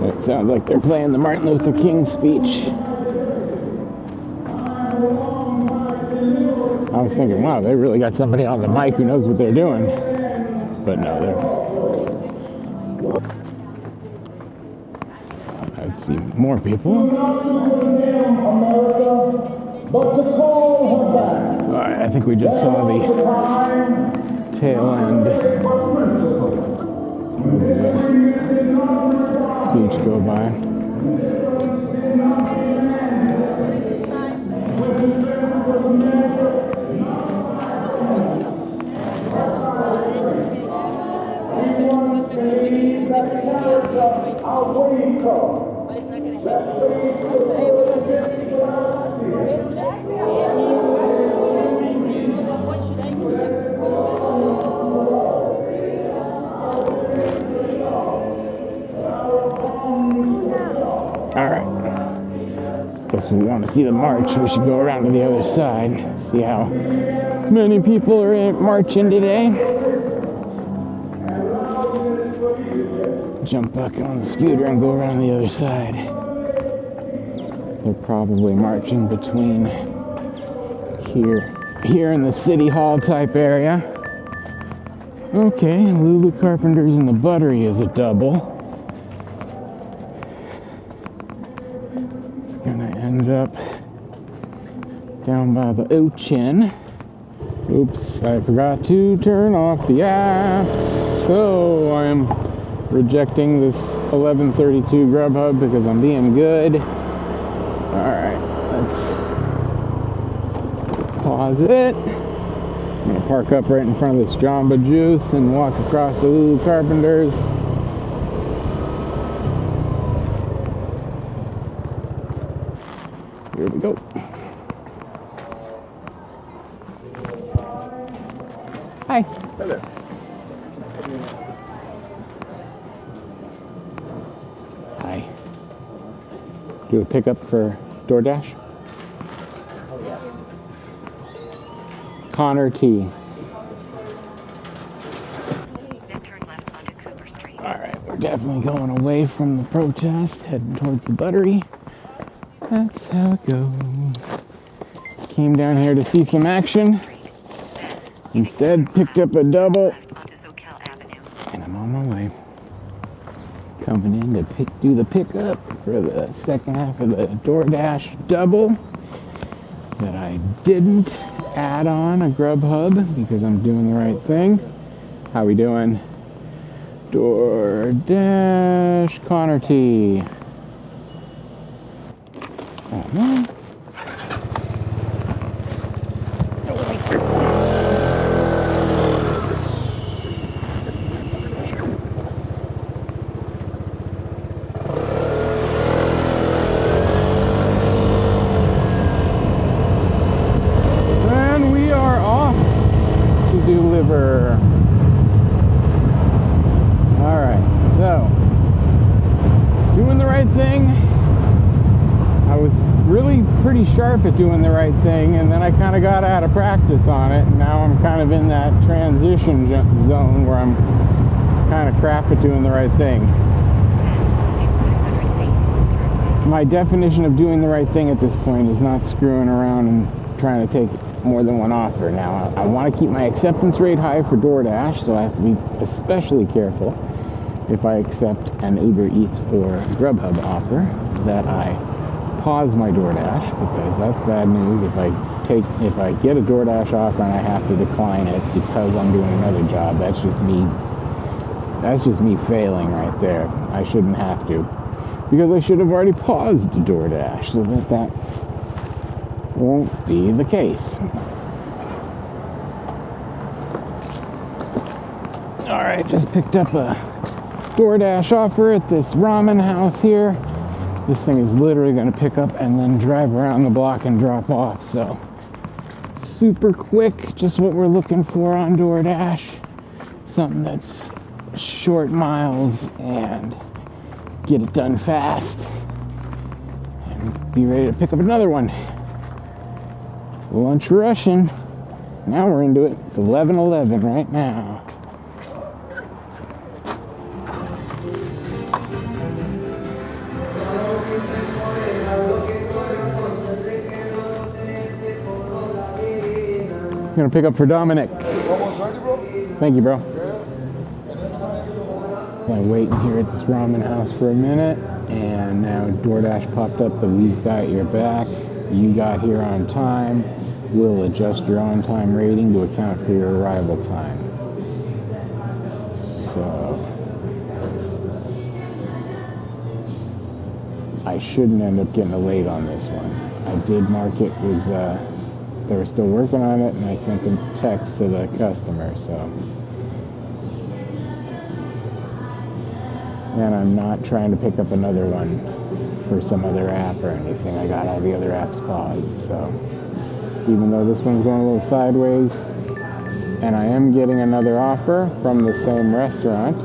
It sounds like they're playing the Martin Luther King speech. I was thinking, wow, they really got somebody on the mic who knows what they're doing. But no, I'd see more people. Alright, I think we just saw the tail end of the speech go by. Alright. Guess we want to see the march. We should go around to the other side. See how many people are marching today. Jump back on the scooter and go around the other side. They're probably marching between here in the City Hall type area. Okay, Lulu Carpenter's in the Buttery is a double. It's gonna end up down by the Ocean. Oops, I forgot to turn off the apps. So I'm rejecting this 11:32 Grubhub because I'm being good. Alright, let's pause it. I'm gonna park up right in front of this Jamba Juice and walk across the Lulu Carpenters. Here we go. Hi. Hi there. Hi. Do a pickup for DoorDash? Oh, yeah. Connor T. Then turn left onto Cooper Street. Alright, we're definitely going away from the protest, heading towards the Buttery. That's how it goes. Came down here to see some action. Instead, picked up a double. Onto Soquel Avenue. And I'm on my way. Coming in to do the pickup for the second half of the DoorDash double that I didn't add on a Grubhub because I'm doing the right thing. How we doing? DoorDash Connor T. Oh man. sharp at doing the right thing, and then I kind of got out of practice on it, and now I'm kind of in that transition zone where I'm kind of crap at doing the right thing. My definition of doing the right thing at this point is not screwing around and trying to take more than one offer. Now, I want to keep my acceptance rate high for DoorDash, so I have to be especially careful if I accept an Uber Eats or Grubhub offer that I pause my DoorDash, because that's bad news. If I get a DoorDash offer and I have to decline it because I'm doing another job, that's just me failing right there. I shouldn't have to, because I should have already paused DoorDash so that won't be the case. All right, just picked up a DoorDash offer at this ramen house here. This thing is literally going to pick up and then drive around the block and drop off. So super quick, just what we're looking for on DoorDash. Something that's short miles and get it done fast and be ready to pick up another one. Lunch rushing. Now we're into it. It's 11:11 right now. I'm gonna pick up for Dominic. Thank you, bro. I'm waiting here at this ramen house for a minute, and now DoorDash popped up that we've got your back. You got here on time. We'll adjust your on-time rating to account for your arrival time. So I shouldn't end up getting a late on this one. I did mark it was they were still working on it, and I sent a text to the customer. So, and I'm not trying to pick up another one for some other app or anything. I got all the other apps paused. So even though this one's going a little sideways, and I am getting another offer from the same restaurant,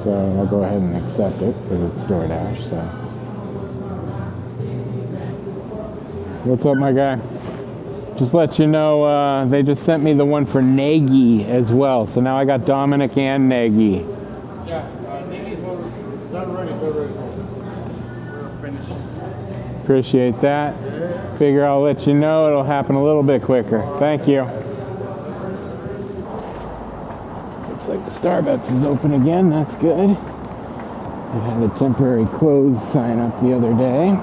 so I'll go ahead and accept it because it's DoorDash. So what's up, my guy? Just let you know, they just sent me the one for Nagy as well. So now I got Dominic and Nagy. Yeah, Nagy's not ready. We're finished. Appreciate that. Figure I'll let you know. It'll happen a little bit quicker. Thank you. Looks like the Starbucks is open again. That's good. It had a temporary close sign up the other day.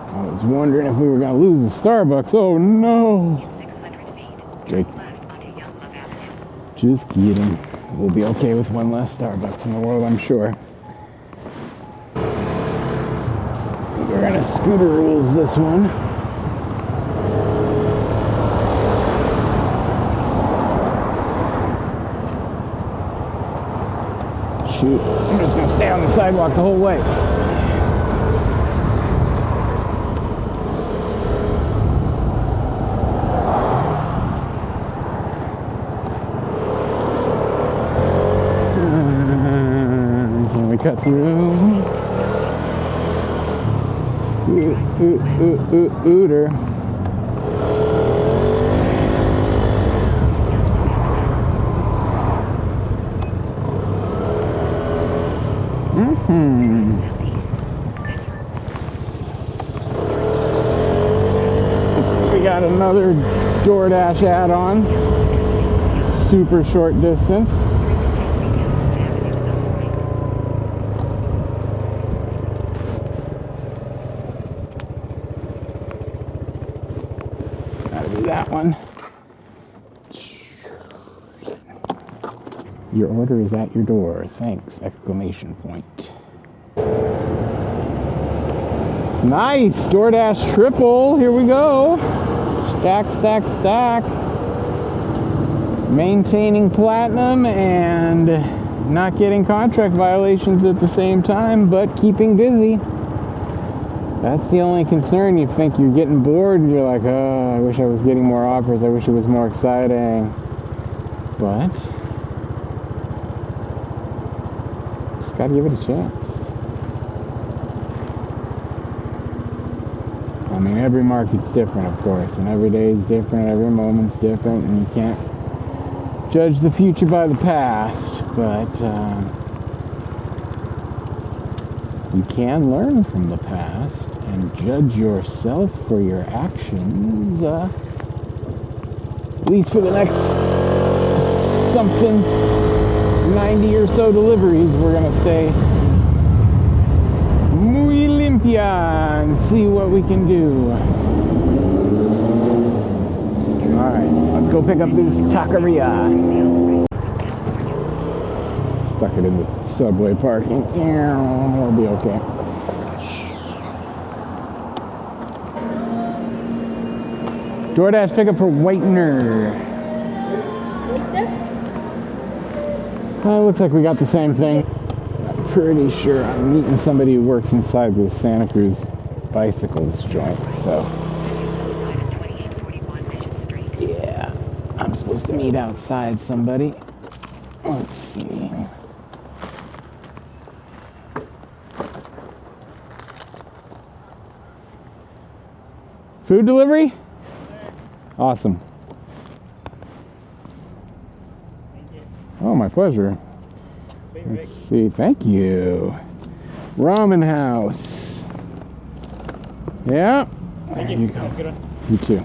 I was wondering if we were going to lose the Starbucks. Oh no! In 600 feet, Jake. turn left onto Young Love Avenue. Just kidding. We'll be okay with one less Starbucks in the world, I'm sure. We're gonna scooter rules this one. Shoot, I'm just gonna stay on the sidewalk the whole way. Can we cut through? Ooter. We got another DoorDash add-on. Super short distance. Gotta do that one. Your order is at your door. Thanks! Exclamation point. Nice! DoorDash triple. Here we go. Stack, stack, stack. Maintaining platinum and not getting contract violations at the same time, but keeping busy. That's the only concern. You think you're getting bored and you're like, oh, I wish I was getting more offers. I wish it was more exciting. But just gotta give it a chance. I mean, every market's different, of course, and every day is different, every moment's different, and you can't judge the future by the past, but you can learn from the past and judge yourself for your actions, at least for the next something 90 or so deliveries. We're gonna stay muy limpia and see what we can do. All right, let's go pick up this taqueria. Stuck it in the subway parking. We'll be okay. DoorDash pickup for Whitener. Looks like we got the same thing. I'm pretty sure I'm meeting somebody who works inside the Santa Cruz bicycles joint, so. Yeah, I'm supposed to meet outside somebody. Let's see. Food delivery? Awesome. Oh, my pleasure. Let's see. Thank you. Ramen House. Yeah. There you go. You too.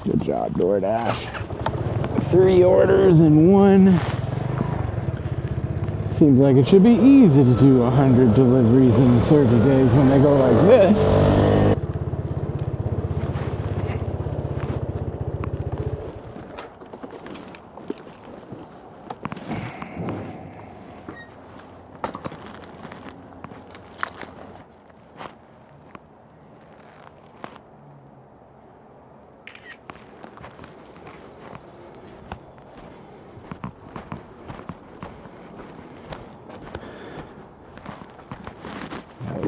Good job, DoorDash. 3 orders in 1. Seems like it should be easy to do 100 deliveries in 30 days when they go like this.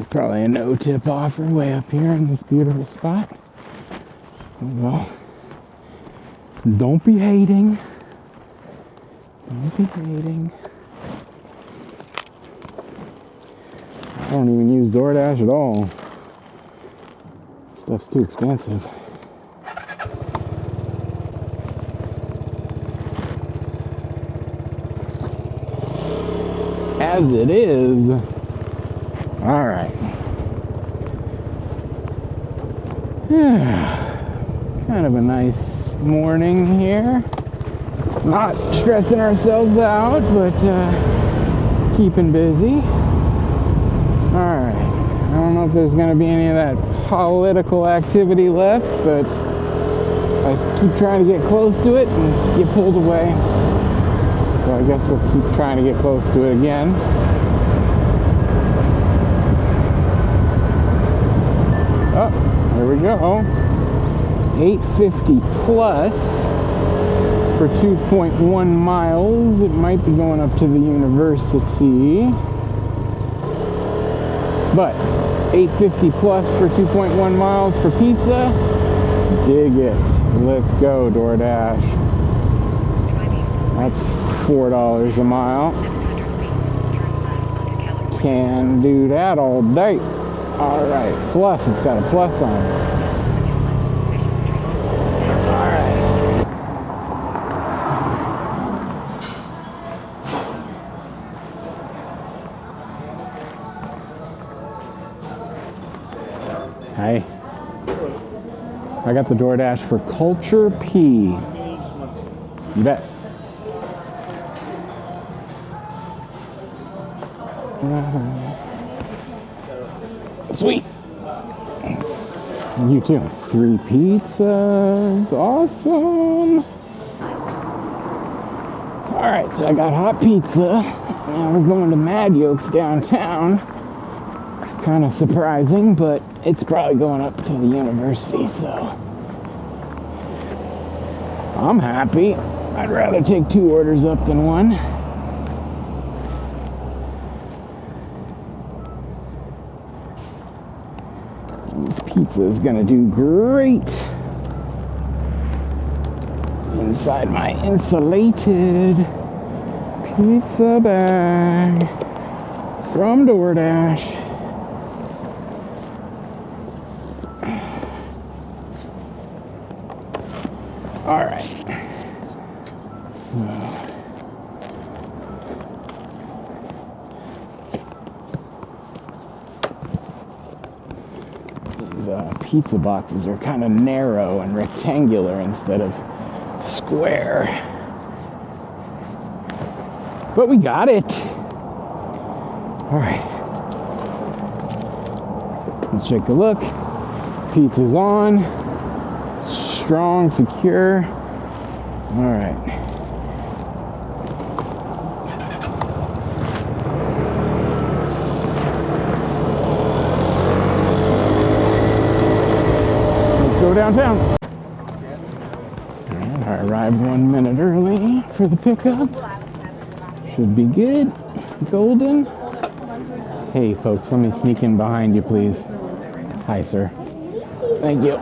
Probably a no-tip offer way up here in this beautiful spot. Well, don't be hating. Don't be hating. I don't even use DoorDash at all. Stuff's too expensive. As it is. All right. Kind of a nice morning here. Not stressing ourselves out, but keeping busy. All right. I don't know if there's going to be any of that political activity left, but I keep trying to get close to it and get pulled away. So I guess we'll keep trying to get close to it again. Oh, there we go. 850 plus for 2.1 miles. It might be going up to the university. But 850 plus for 2.1 miles for pizza. Dig it. Let's go, DoorDash. That's $4 a mile. Can do that all day. All right, plus, it's got a plus on it. All right. Hi. I got the DoorDash for Culture P. You bet. Sweet. You too. 3 pizzas. Awesome. Alright, so I got hot pizza. Now we're going to Mad Yolk's downtown. Kind of surprising, but it's probably going up to the university, so I'm happy. I'd rather take 2 orders up than 1. This pizza is gonna do great inside my insulated pizza bag from DoorDash. All right. So. Pizza boxes are kind of narrow and rectangular instead of square. But we got it. All right. Let's take a look. Pizza's on. Strong, secure. All right. Go downtown. Right, I arrived 1 minute early for the pickup. Should be good. Golden. Hey folks, let me sneak in behind you, please. Hi, sir. Thank you.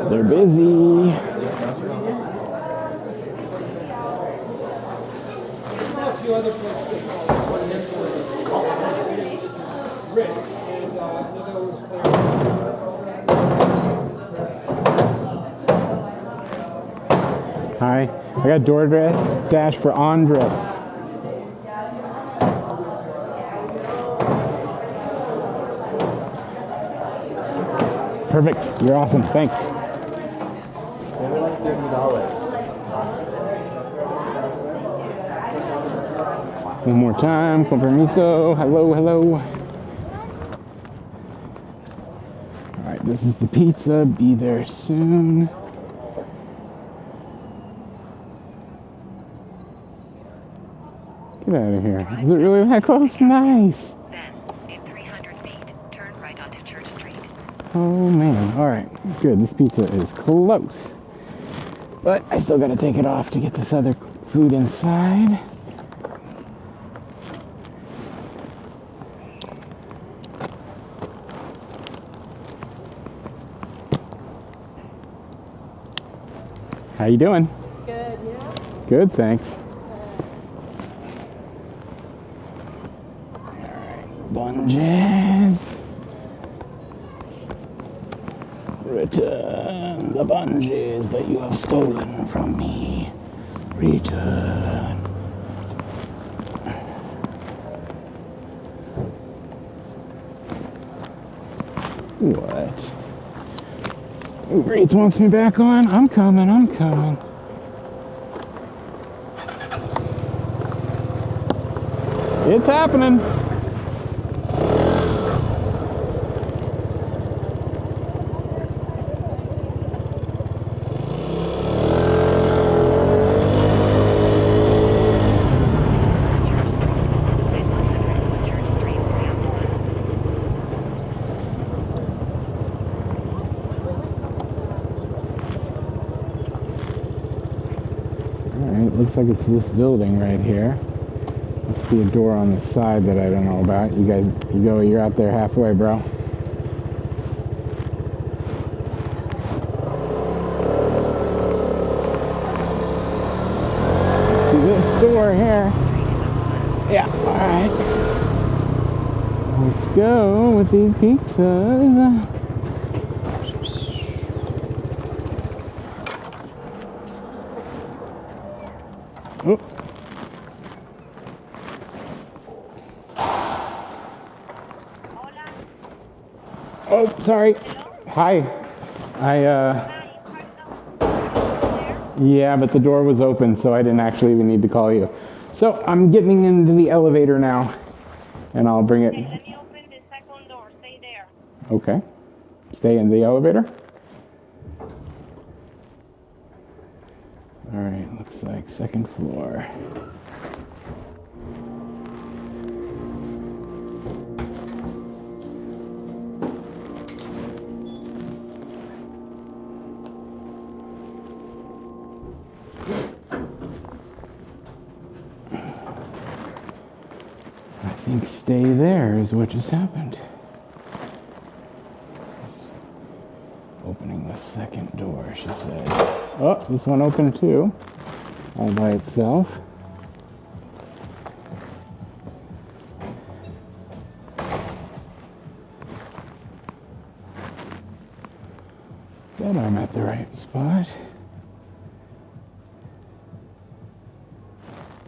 They're busy. Hi, I got DoorDash for Andres. Perfect, you're awesome, thanks. They were like $30. One more time, con permiso, hello, hello. All right, this is the pizza, be there soon. Get out of here. Is it really that close? Nice. Then, in 300 feet, turn right onto Church Street. Oh man, all right, good. This pizza is close. But I still gotta take it off to get this other food inside. How you doing? Good, yeah. Good, thanks. Bungees. Return the bungees that you have stolen from me. Return. What? Uber Eats wants me back on? I'm coming, I'm coming. It's happening. Looks like it's this building right here. Must be a door on the side that I don't know about. You guys, you're out there halfway, bro. Must be this door here. Yeah, alright. Let's go with these pizzas. Oh. Oh, sorry. Hi. Yeah, but the door was open, so I didn't actually even need to call you. So I'm getting into the elevator now, and I'll bring it. Okay, let me open the second door. Stay there. Okay. Stay in the elevator. All right, looks like second floor. I think stay there is what just happened. Opening the second door, she said. Oh, this one opened too, all by itself. Bet I'm at the right spot.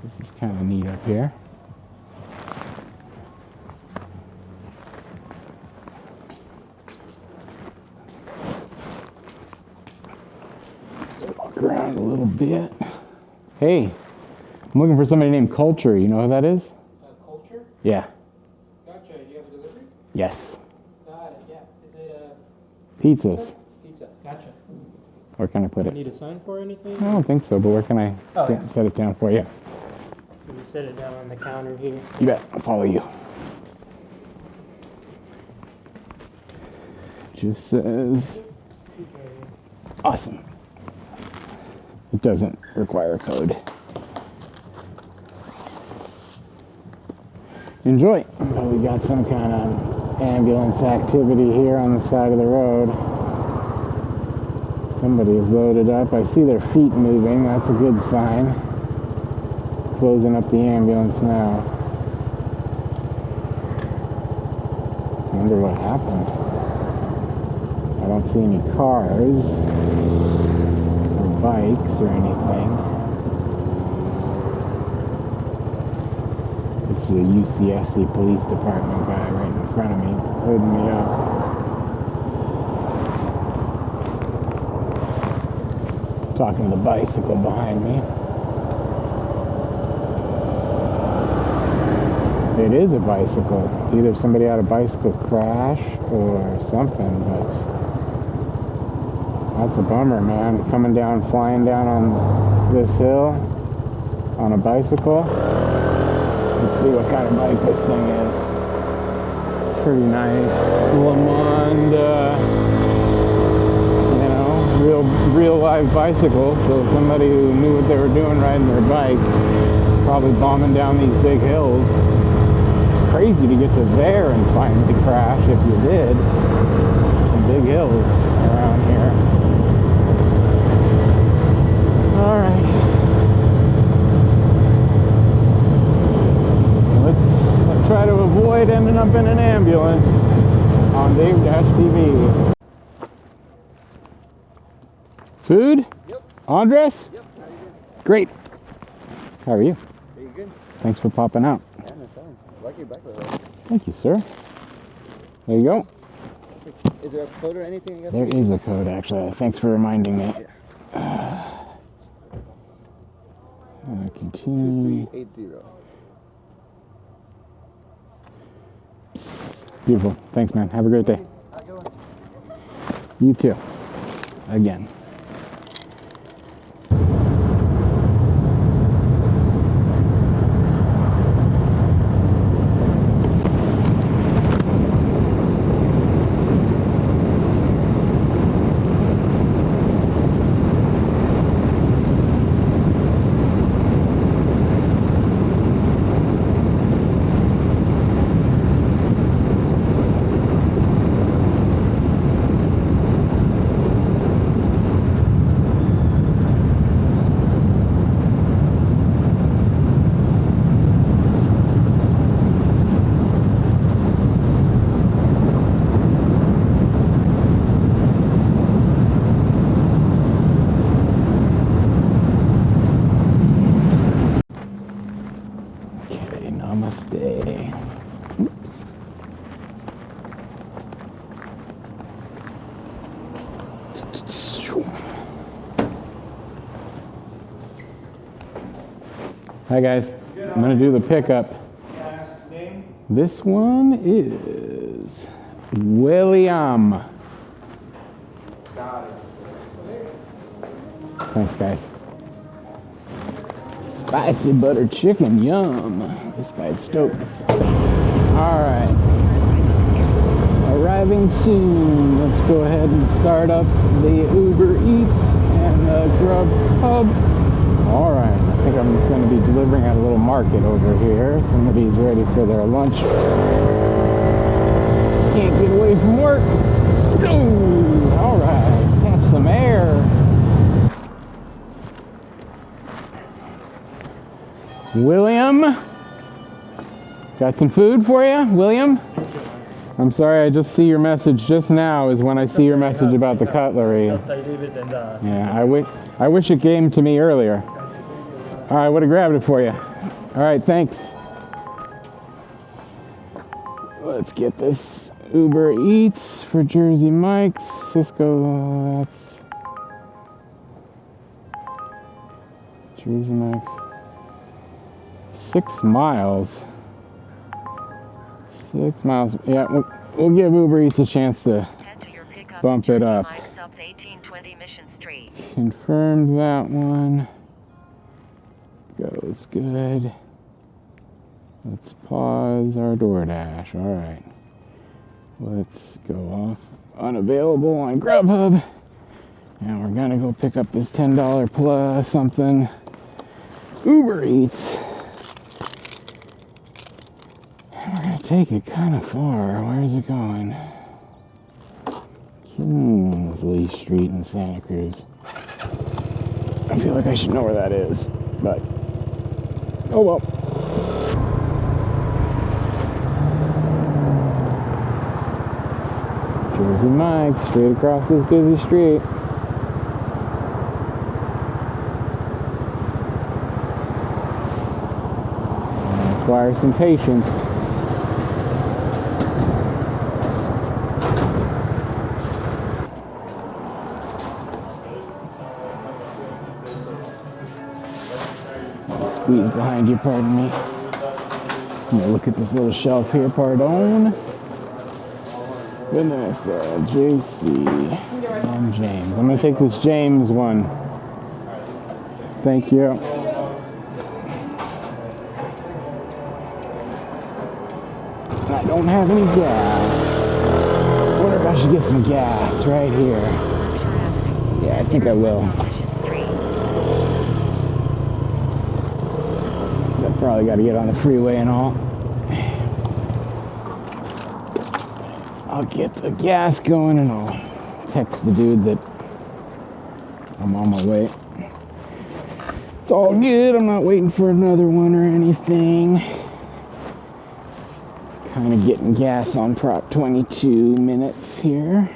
This is kind of neat up here. Let's walk around a little bit. Hey, I'm looking for somebody named Culture. You know who that is? Culture? Yeah. Gotcha. Do you have a delivery? Yes. Got it, yeah. Is it Pizzas. pizza? Gotcha. Where can I put Do I it? need a sign for anything? I don't think so, but where can I set it down for you? Can you set it down on the counter here? You bet. I'll follow you. Just says awesome. It doesn't require a code. Enjoy. Oh, we got some kind of ambulance activity here on the side of the road. Somebody is loaded up. I see their feet moving. That's a good sign. Closing up the ambulance now. I wonder what happened. I don't see any cars or bikes or anything. This is a UCSC Police Department guy right in front of me, holding me up. Talking to the bicycle behind me. It is a bicycle. Either somebody had a bicycle crash or something, but that's a bummer, man. Coming down, flying down on this hill on a bicycle. Let's see what kind of bike this thing is. Pretty nice. Lamond, real live bicycle. So somebody who knew what they were doing riding their bike, probably bombing down these big hills. Crazy to get to there and finally crash if you did. Some big hills around here. Alright. Let's try to avoid ending up in an ambulance on DaveDashTV. Food? Yep. Andres? Yep. How you doing? Great. How are you? Are you good? Thanks for popping out. Yeah, no problem. I like your back with that. Thank you, sir. There you go. Is there a code or anything? There is a code, actually. Thanks for reminding me. Yeah. Continue. 2380. Beautiful. Thanks, man. Have a great day. You too. Again. Namaste. Oops. Hi guys. I'm gonna do the pickup. This one is William. Thanks guys. Spicy butter chicken, yum. This guy's stoked. Alright. Arriving soon. Let's go ahead and start up the Uber Eats and the Grubhub. Alright, I think I'm going to be delivering at a little market over here. Somebody's ready for their lunch. Can't get away from work. No! Alright, catch some air. William, got some food for you, William? I'm sorry, I just see your message just now is when I see your message about the cutlery. Just I leave it and Yeah, I wish it came to me earlier. All right, would have grabbed it for you. All right, thanks. Let's get this Uber Eats for Jersey Mike's. Cisco, that's Jersey Mike's. 6 miles. 6 miles. Yeah, we'll give Uber Eats a chance to Head to your pickup bump Jersey it up. Mike subs 1820 Mission Street. Confirmed that one. Goes good. Let's pause our DoorDash. All right. Let's go off unavailable on Grubhub. And we're gonna go pick up this $10 plus something Uber Eats. And we're gonna take it kind of far. Where's it going? Kingsley Street in Santa Cruz. I feel like I should know where that is, but oh well. Jersey Mike, straight across this busy street. Requires some patience. Squeeze behind you, pardon me. I'm gonna look at this little shelf here, pardon. Vanessa, JC, and James. I'm gonna take this James one. Thank you. I don't have any gas. I wonder if I should get some gas right here. Yeah, I think I will. Mission Street. I probably got to get on the freeway and all. I'll get the gas going and I'll text the dude that I'm on my way. It's all good. I'm not waiting for another one or anything. Kind of getting gas on Prop 22 minutes here.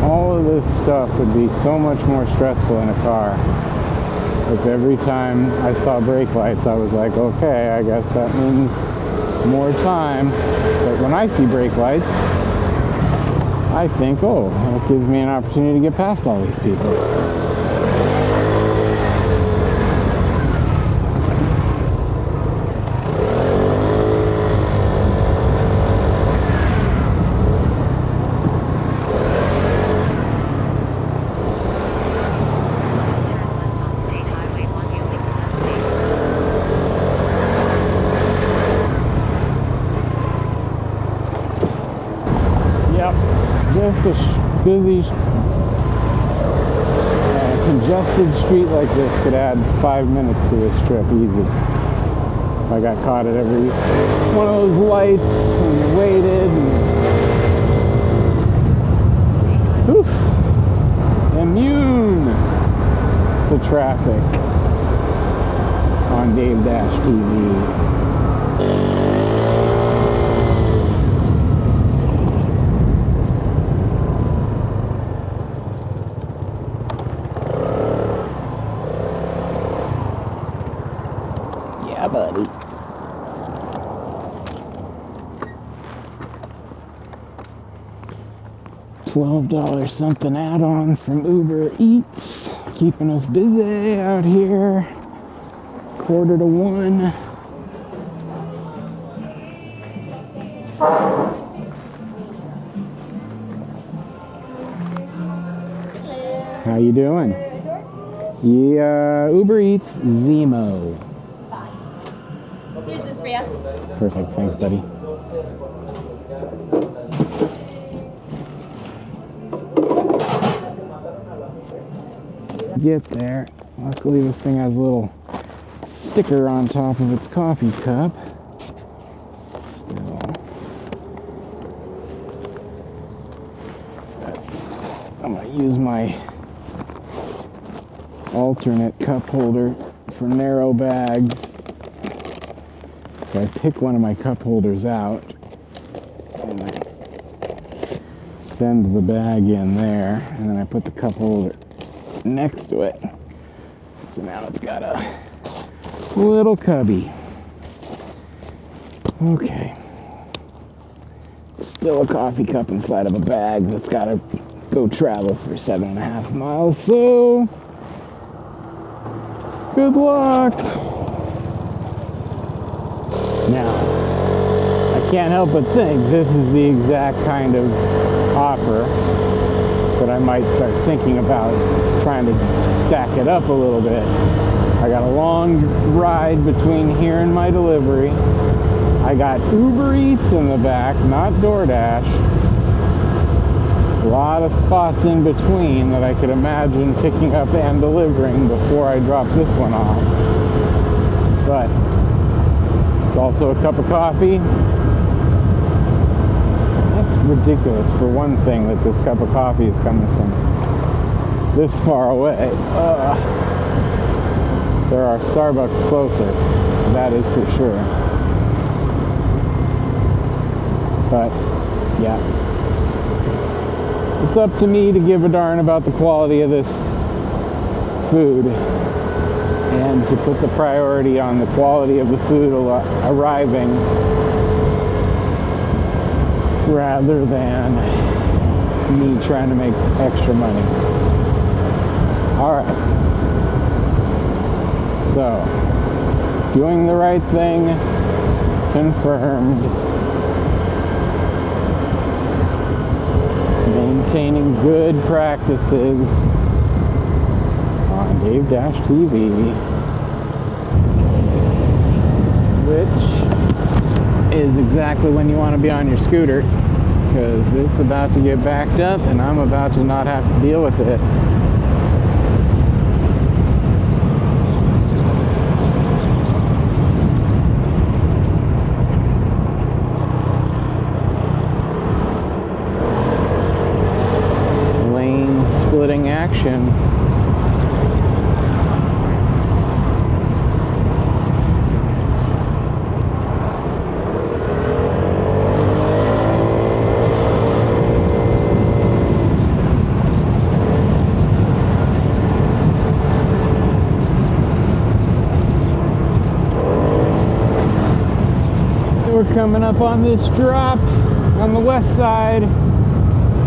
All of this stuff would be so much more stressful in a car if every time I saw brake lights I was like, okay, I guess that means more time. But when I see brake lights, I think, oh, that gives me an opportunity to get past all these people. Just a busy, congested street like this could add 5 minutes to this trip easy. If I got caught at every one of those lights and waited and oof, immune to traffic on DaveDashTV. Buddy. $12 something add-on from Uber Eats, keeping us busy out here. 1:45. How you doing? Yeah, Uber Eats, Zemo. Here's this for you. Perfect, thanks, buddy. Get there. Luckily, this thing has a little sticker on top of its coffee cup. Still. I'm going to use my alternate cup holder for narrow bags. So I pick one of my cup holders out and I send the bag in there, and then I put the cup holder next to it. So now it's got a little cubby. Okay. Still a coffee cup inside of a bag that's got to go travel for 7.5 miles, so good luck. Now, I can't help but think this is the exact kind of offer that I might start thinking about trying to stack it up a little bit. I got a long ride between here and my delivery. I got Uber Eats in the back, not DoorDash. A lot of spots in between that I could imagine picking up and delivering before I drop this one off. But it's also a cup of coffee. That's ridiculous for one thing that this cup of coffee is coming from this far away. There are Starbucks closer, that is for sure. But yeah, it's up to me to give a darn about the quality of this food and to put the priority on the quality of the food arriving rather than me trying to make extra money. Alright, so doing the right thing confirmed. Maintaining good practices on DaveDashTV, which is exactly when you want to be on your scooter, because it's about to get backed up and I'm about to not have to deal with it. Splitting action. We're coming up on this drop on the west side.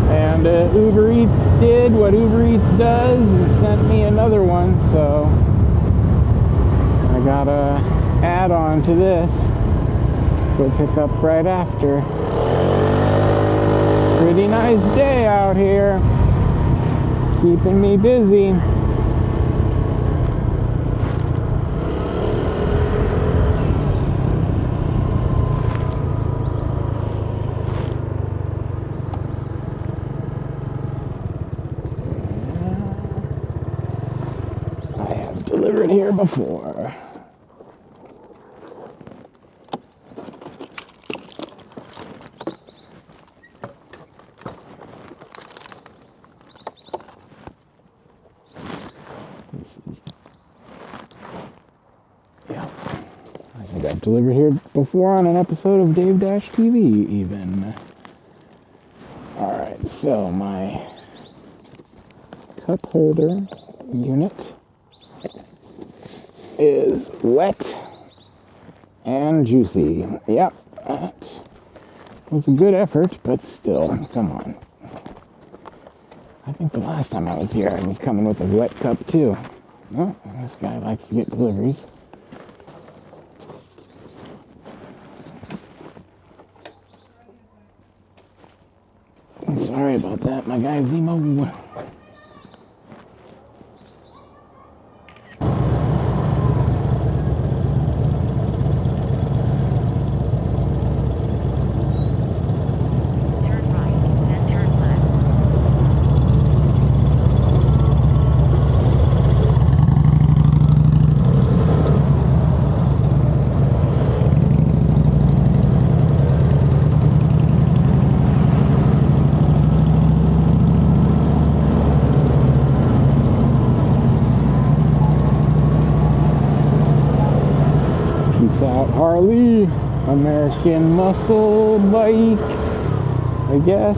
And Uber Eats did what Uber Eats does and sent me another one, so I got a add-on to this. Go pick up right after. Pretty nice day out here. Keeping me busy. Delivered here before. Yeah, I think I've delivered here before on an episode of DaveDashTV even. Alright, so my cup holder unit is wet and juicy. Yep, that was a good effort, but still, come on. I think the last time I was here, I was coming with a wet cup too. Oh, this guy likes to get deliveries. Sorry about that, my guy Zemo. Peace out, Harley. American muscle bike, I guess.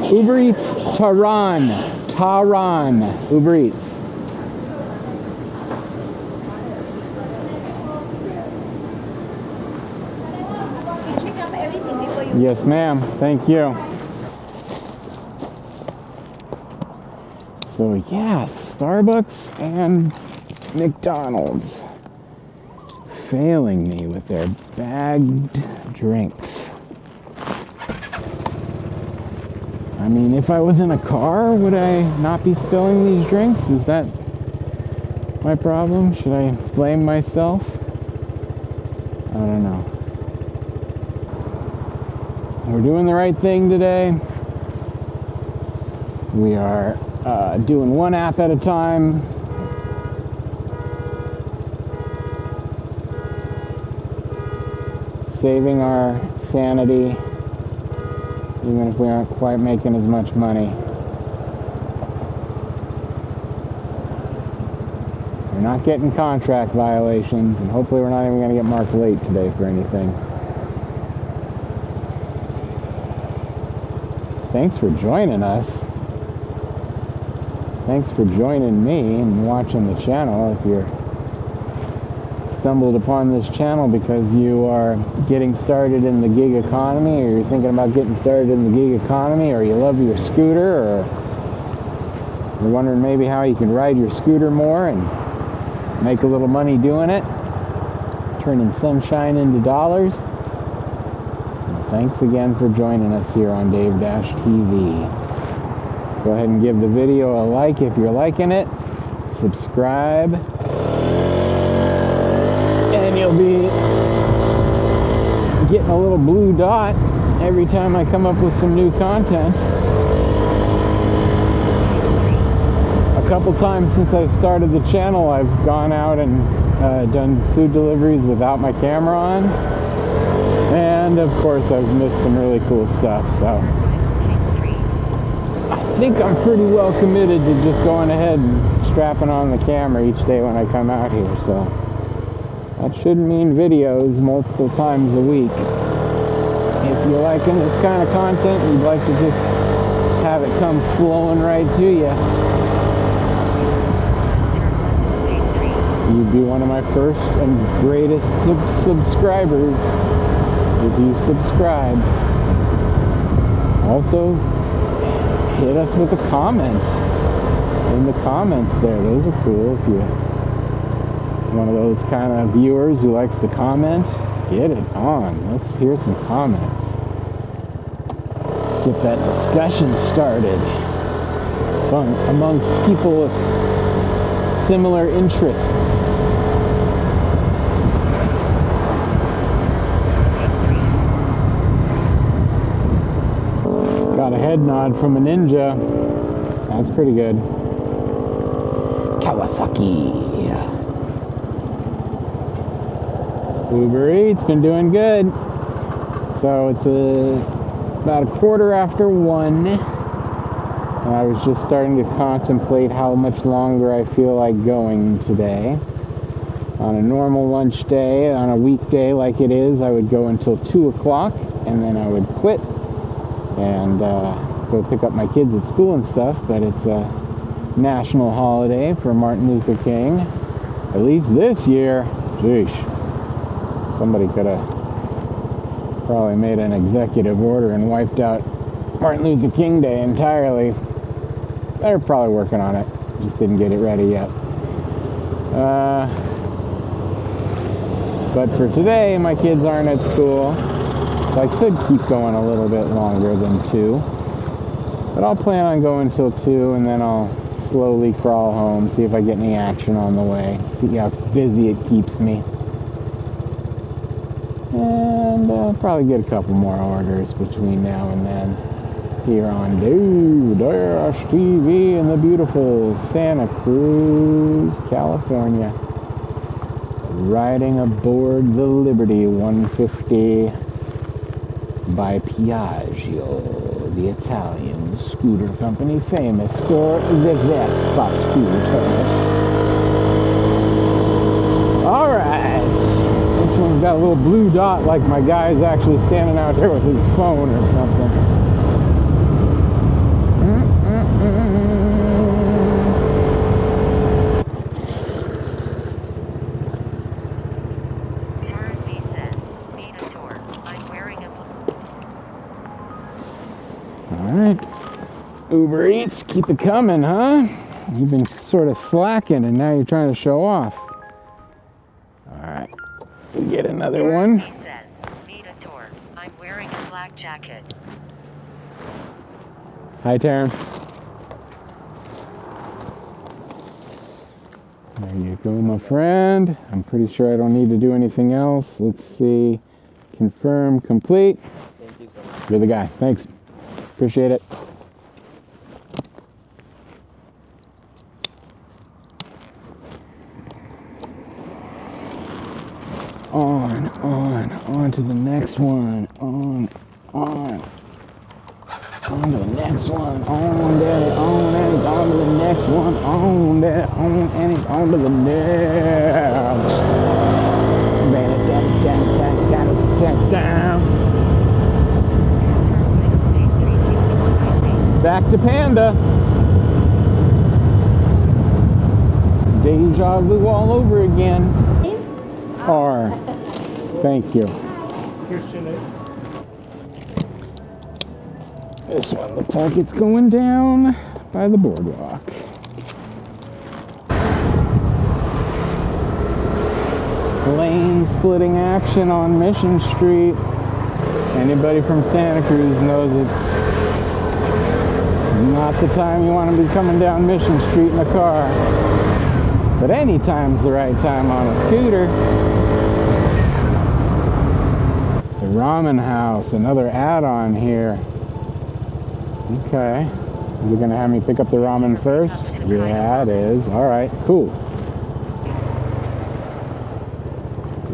Uber Eats Tehran. Uber Eats. You check up everything before you. Yes, ma'am. Thank you. So, yeah, Starbucks and McDonald's failing me with their bagged drinks. I mean, if I was in a car, would I not be spilling these drinks? Is that my problem? Should I blame myself? I don't know. We're doing the right thing today. We are doing one app at a time. Saving our sanity, even if we aren't quite making as much money. We're not getting contract violations, and hopefully we're not even going to get marked late today for anything. Thanks for joining us. Thanks for joining me and watching the channel. If you're stumbled upon this channel because you are getting started in the gig economy, or you're thinking about getting started in the gig economy, or you love your scooter, or you're wondering maybe how you can ride your scooter more and make a little money doing it, turning sunshine into dollars. Well, thanks again for joining us here on DaveDashTV. Go ahead and give the video a like if you're liking it. Subscribe. And you'll be getting a little blue dot every time I come up with some new content. A couple times since I've started the channel, I've gone out and done food deliveries without my camera on. And of course I've missed some really cool stuff, so I think I'm pretty well committed to just going ahead and strapping on the camera each day when I come out here, so that should mean videos multiple times a week. If you're liking this kind of content and you'd like to just have it come flowing right to you, you'd be one of my first and greatest subscribers if you subscribe. Also, hit us with a comment in the comments there. Those are cool. If you're one of those kind of viewers who likes to comment, get it on. Let's hear some comments. Get that discussion started amongst people with similar interests. Got a head nod from a ninja. That's pretty good. Kawasaki. Uber Eats been doing good. So it's about 1:15. And I was just starting to contemplate how much longer I feel like going today. On a normal lunch day, on a weekday like it is, I would go until 2 o'clock and then I would quit and go pick up my kids at school and stuff. But it's a national holiday for Martin Luther King. At least this year. Sheesh. Somebody could have probably made an executive order and wiped out Martin Luther King Day entirely. They're probably working on it. Just didn't get it ready yet. But for today, my kids aren't at school. So I could keep going a little bit longer than 2. But I'll plan on going till 2, and then I'll slowly crawl home, see if I get any action on the way, see how busy it keeps me. And I'll probably get a couple more orders between now and then. here on DaveDashTV in the beautiful Santa Cruz, California. Riding aboard the Liberty 150 by Piaggio, the Italian scooter company famous for the Vespa scooter. Alright, this one's got a little blue dot like my guy's actually standing out there with his phone or something. Alright, Uber Eats, keep it coming, huh? You've been sort of slacking and now you're trying to show off. Alright, we get another one. He says, "Meet a door. I'm wearing a black jacket." Hi, Taryn. There you go, my friend. I'm pretty sure I don't need to do anything else. Let's see. Confirm, complete. Thank you so much. You're the guy. Thanks. Appreciate it. On to the next one. On to the next one. On, daddy, on to the next one. On, daddy, on to the next. Down. Back to Panda. Deja vu all over again. R. Thank you. This one looks like it's going down by the boardwalk. Lane splitting action on Mission Street. Anybody from Santa Cruz knows it's not the time you want to be coming down Mission Street in a car. But any time's the right time on a scooter. The Ramen House, another add-on here. Okay. Is it gonna have me pick up the ramen first? Yeah, it is. Alright, cool.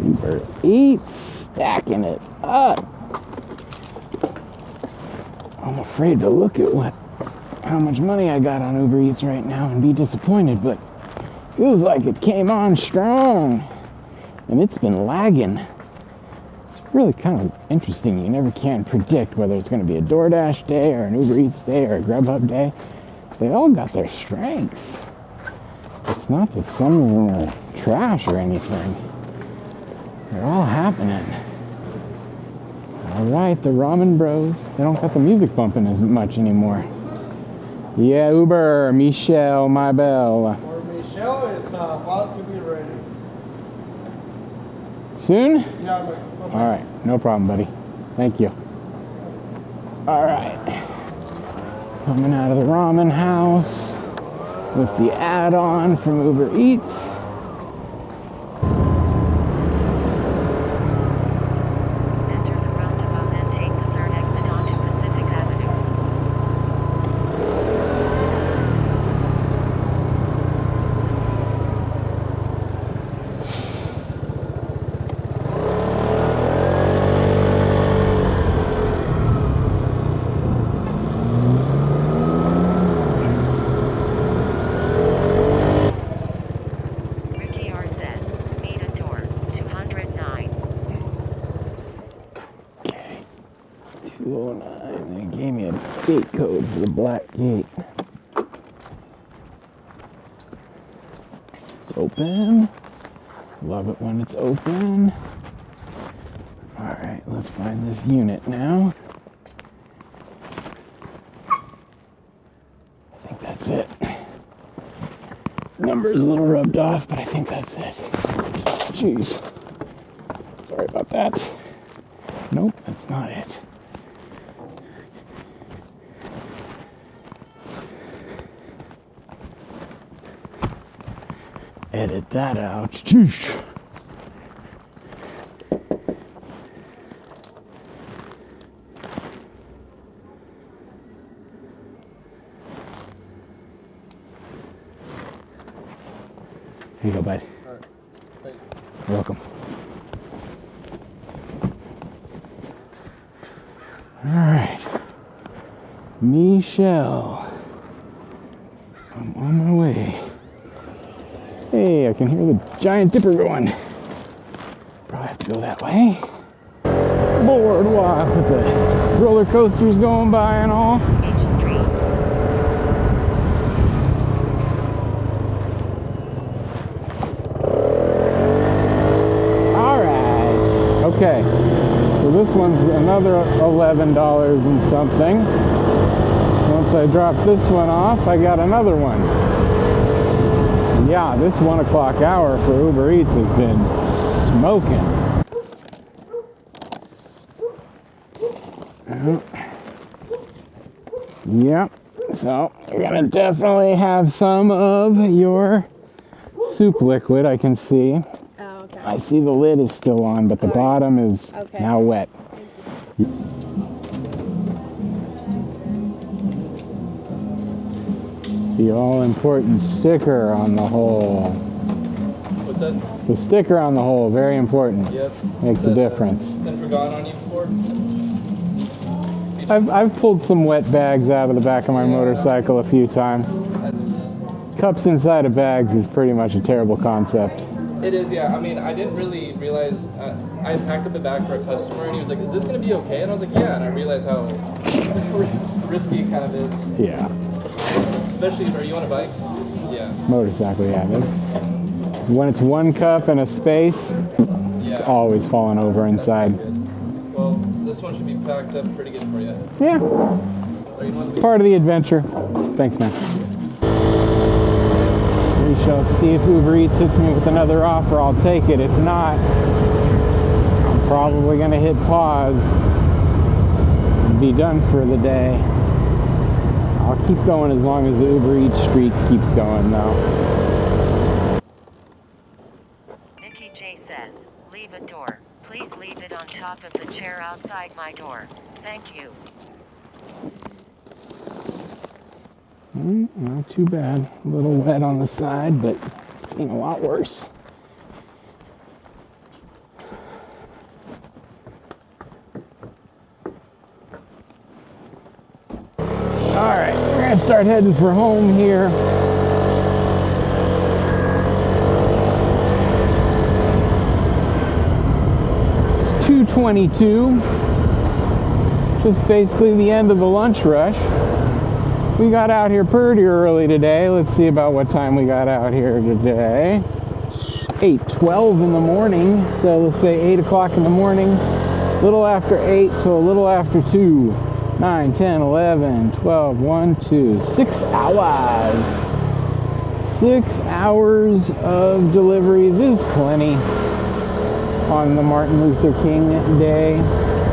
Uber Eats, stacking it up. I'm afraid to look at how much money I got on Uber Eats right now and be disappointed, but feels like it came on strong and it's been lagging. It's really kind of interesting. You never can predict whether it's going to be a DoorDash day or an Uber Eats day or a Grubhub day. They all got their strengths. It's not that some of them are trash or anything. They're all happening. Alright, the ramen bros. They don't got the music bumping as much anymore. Yeah, Uber, Michelle, my belle. For Michelle, it's about to be ready. Soon? Yeah, but Alright, no problem, buddy. Thank you. Alright. Coming out of the ramen house with the add-on from Uber Eats. Enter the roundabout and take the third exit onto Pacific Avenue. Ricky R says, "Meet a door, 209. Okay. 209. They gave me a gate code for the black gate. It's open. Love it when it's open. Alright, let's find this unit now. I think that's it. Number's a little rubbed off, but I think that's it. Jeez. Sorry about that. Nope, that's not it. Edit that out. Jeez. Here you go, bud. All right. Thank you. You're welcome. All right. Michelle. I'm on my way. Hey, I can hear the Giant Dipper going. Probably have to go that way. Boardwalk with the roller coasters going by and all. Beach Street. All right. Okay. So this one's another $11 and something. Once I drop this one off, I got another one. Yeah, this 1 o'clock hour for Uber Eats has been smoking. Yep. So you're gonna definitely have some of your soup liquid, I can see. Oh, okay. I see the lid is still on, but the bottom is Okay. now wet. The all-important sticker on the hole. What's that? The sticker on the hole, very important. Yep. Makes a difference. Been forgotten on you before? I've pulled some wet bags out of the back of my Yeah. motorcycle a few times. That's. Cups inside of bags is pretty much a terrible concept. It is, yeah. I mean, I didn't really realize. I packed up a bag for a customer, and he was like, "Is this gonna be okay?" And I was like, "Yeah." And I realized how risky it kind of is, Yeah. especially. Are you on a bike? Yeah. Motorcycle, yeah. When it's one cup in a space, Yeah. it's always falling over That's inside. not good. Well, this one should be packed up pretty good for you. Yeah, Are you on the part of the adventure. Thanks, man. We shall see if Uber Eats hits me with another offer. I'll take it. If not, I'm probably going to hit pause and be done for the day. I'll keep going as long as the Uber Eats streak keeps going, though. Nikki J says, leave a door. Please leave it on top of the chair outside my door. Thank you. Not too bad. A little wet on the side, but seen a lot worse. All right, we're gonna start heading for home here. It's 2:22. Just basically the end of the lunch rush. We got out here pretty early today. Let's see about what time we got out here today. 8:12 in the morning. So let's say 8 o'clock in the morning. A little after 8 till a little after 2. 9, 10, 11, 12, 1, 2, 6 hours. 6 hours of deliveries is plenty on the Martin Luther King Day.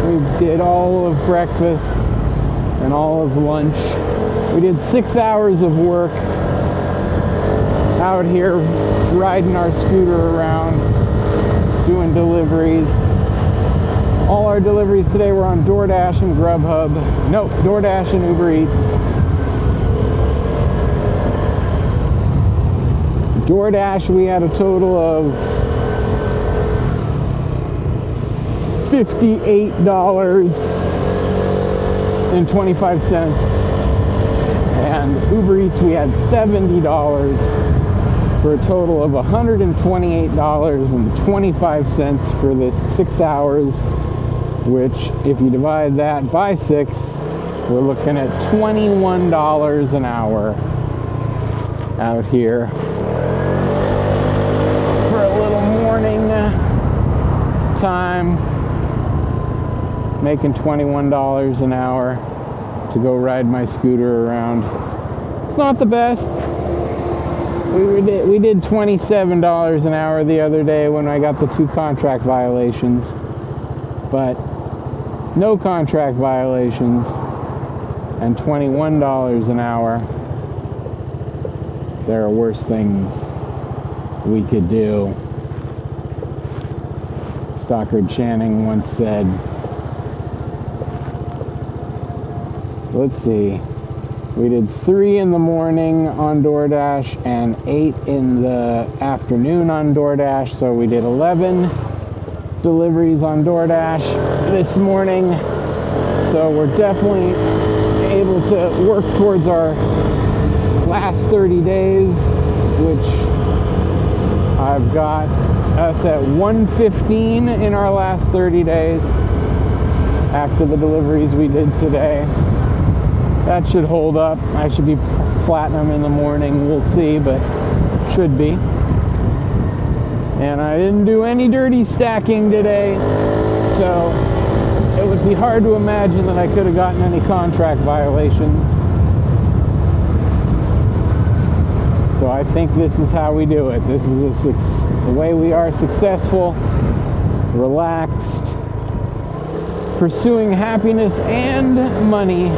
We did all of breakfast and all of lunch. We did 6 hours of work out here riding our scooter around, doing deliveries. All our deliveries today were on DoorDash and Grubhub. Nope, DoorDash and Uber Eats. DoorDash, we had a total of $58.25. And Uber Eats, we had $70 for a total of $128.25 for this 6 hours, which if you divide that by 6, we're looking at $21 an hour out here for a little morning time, making $21 an hour to go ride my scooter around. It's not the best. We did $27 an hour the other day when I got the 2 contract violations, but no contract violations and $21 an hour. There are worse things we could do. Stockard Channing once said, let's see, We did 3 in the morning on DoorDash and 8 in the afternoon on DoorDash. So we did 11 deliveries on DoorDash this morning. So we're definitely able to work towards our last 30 days, which I've got us at 115 in our last 30 days after the deliveries we did today. That should hold up. I should be platinum in the morning. We'll see, but should be. And I didn't do any dirty stacking today, so it would be hard to imagine that I could have gotten any contract violations. So I think this is how we do it. This is the way we are successful, relaxed, pursuing happiness and money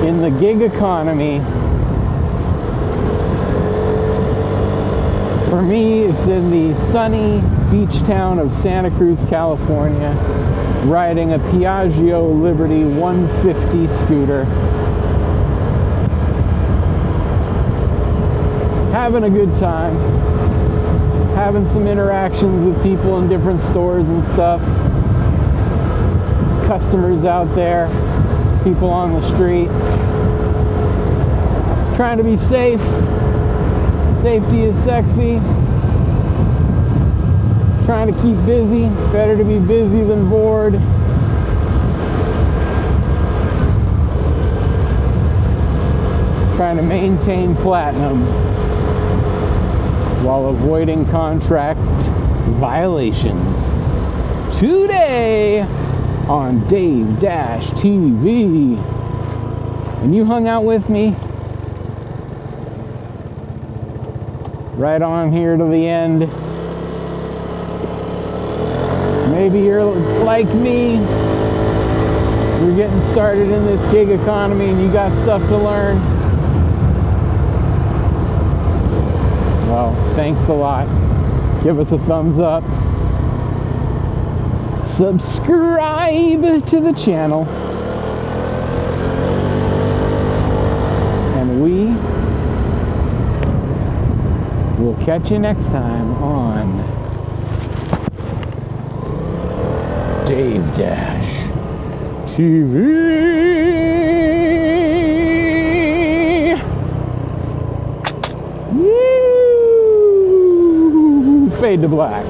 in the gig economy. For me, it's in the sunny beach town of Santa Cruz, California, riding a Piaggio Liberty 150 scooter. Having a good time. Having some interactions with people in different stores and stuff. Customers out there. People on the street. Trying to be safe. Safety is sexy. Trying to keep busy. Better to be busy than bored. Trying to maintain platinum while avoiding contract violations. Today on DaveDashTV. And you hung out with me right on here to the end. Maybe you're like me. You're getting started in this gig economy and you got stuff to learn. Well, thanks a lot. Give us a thumbs up. Subscribe to the channel. And we will catch you next time on DaveDashTV. Woo! Fade to black.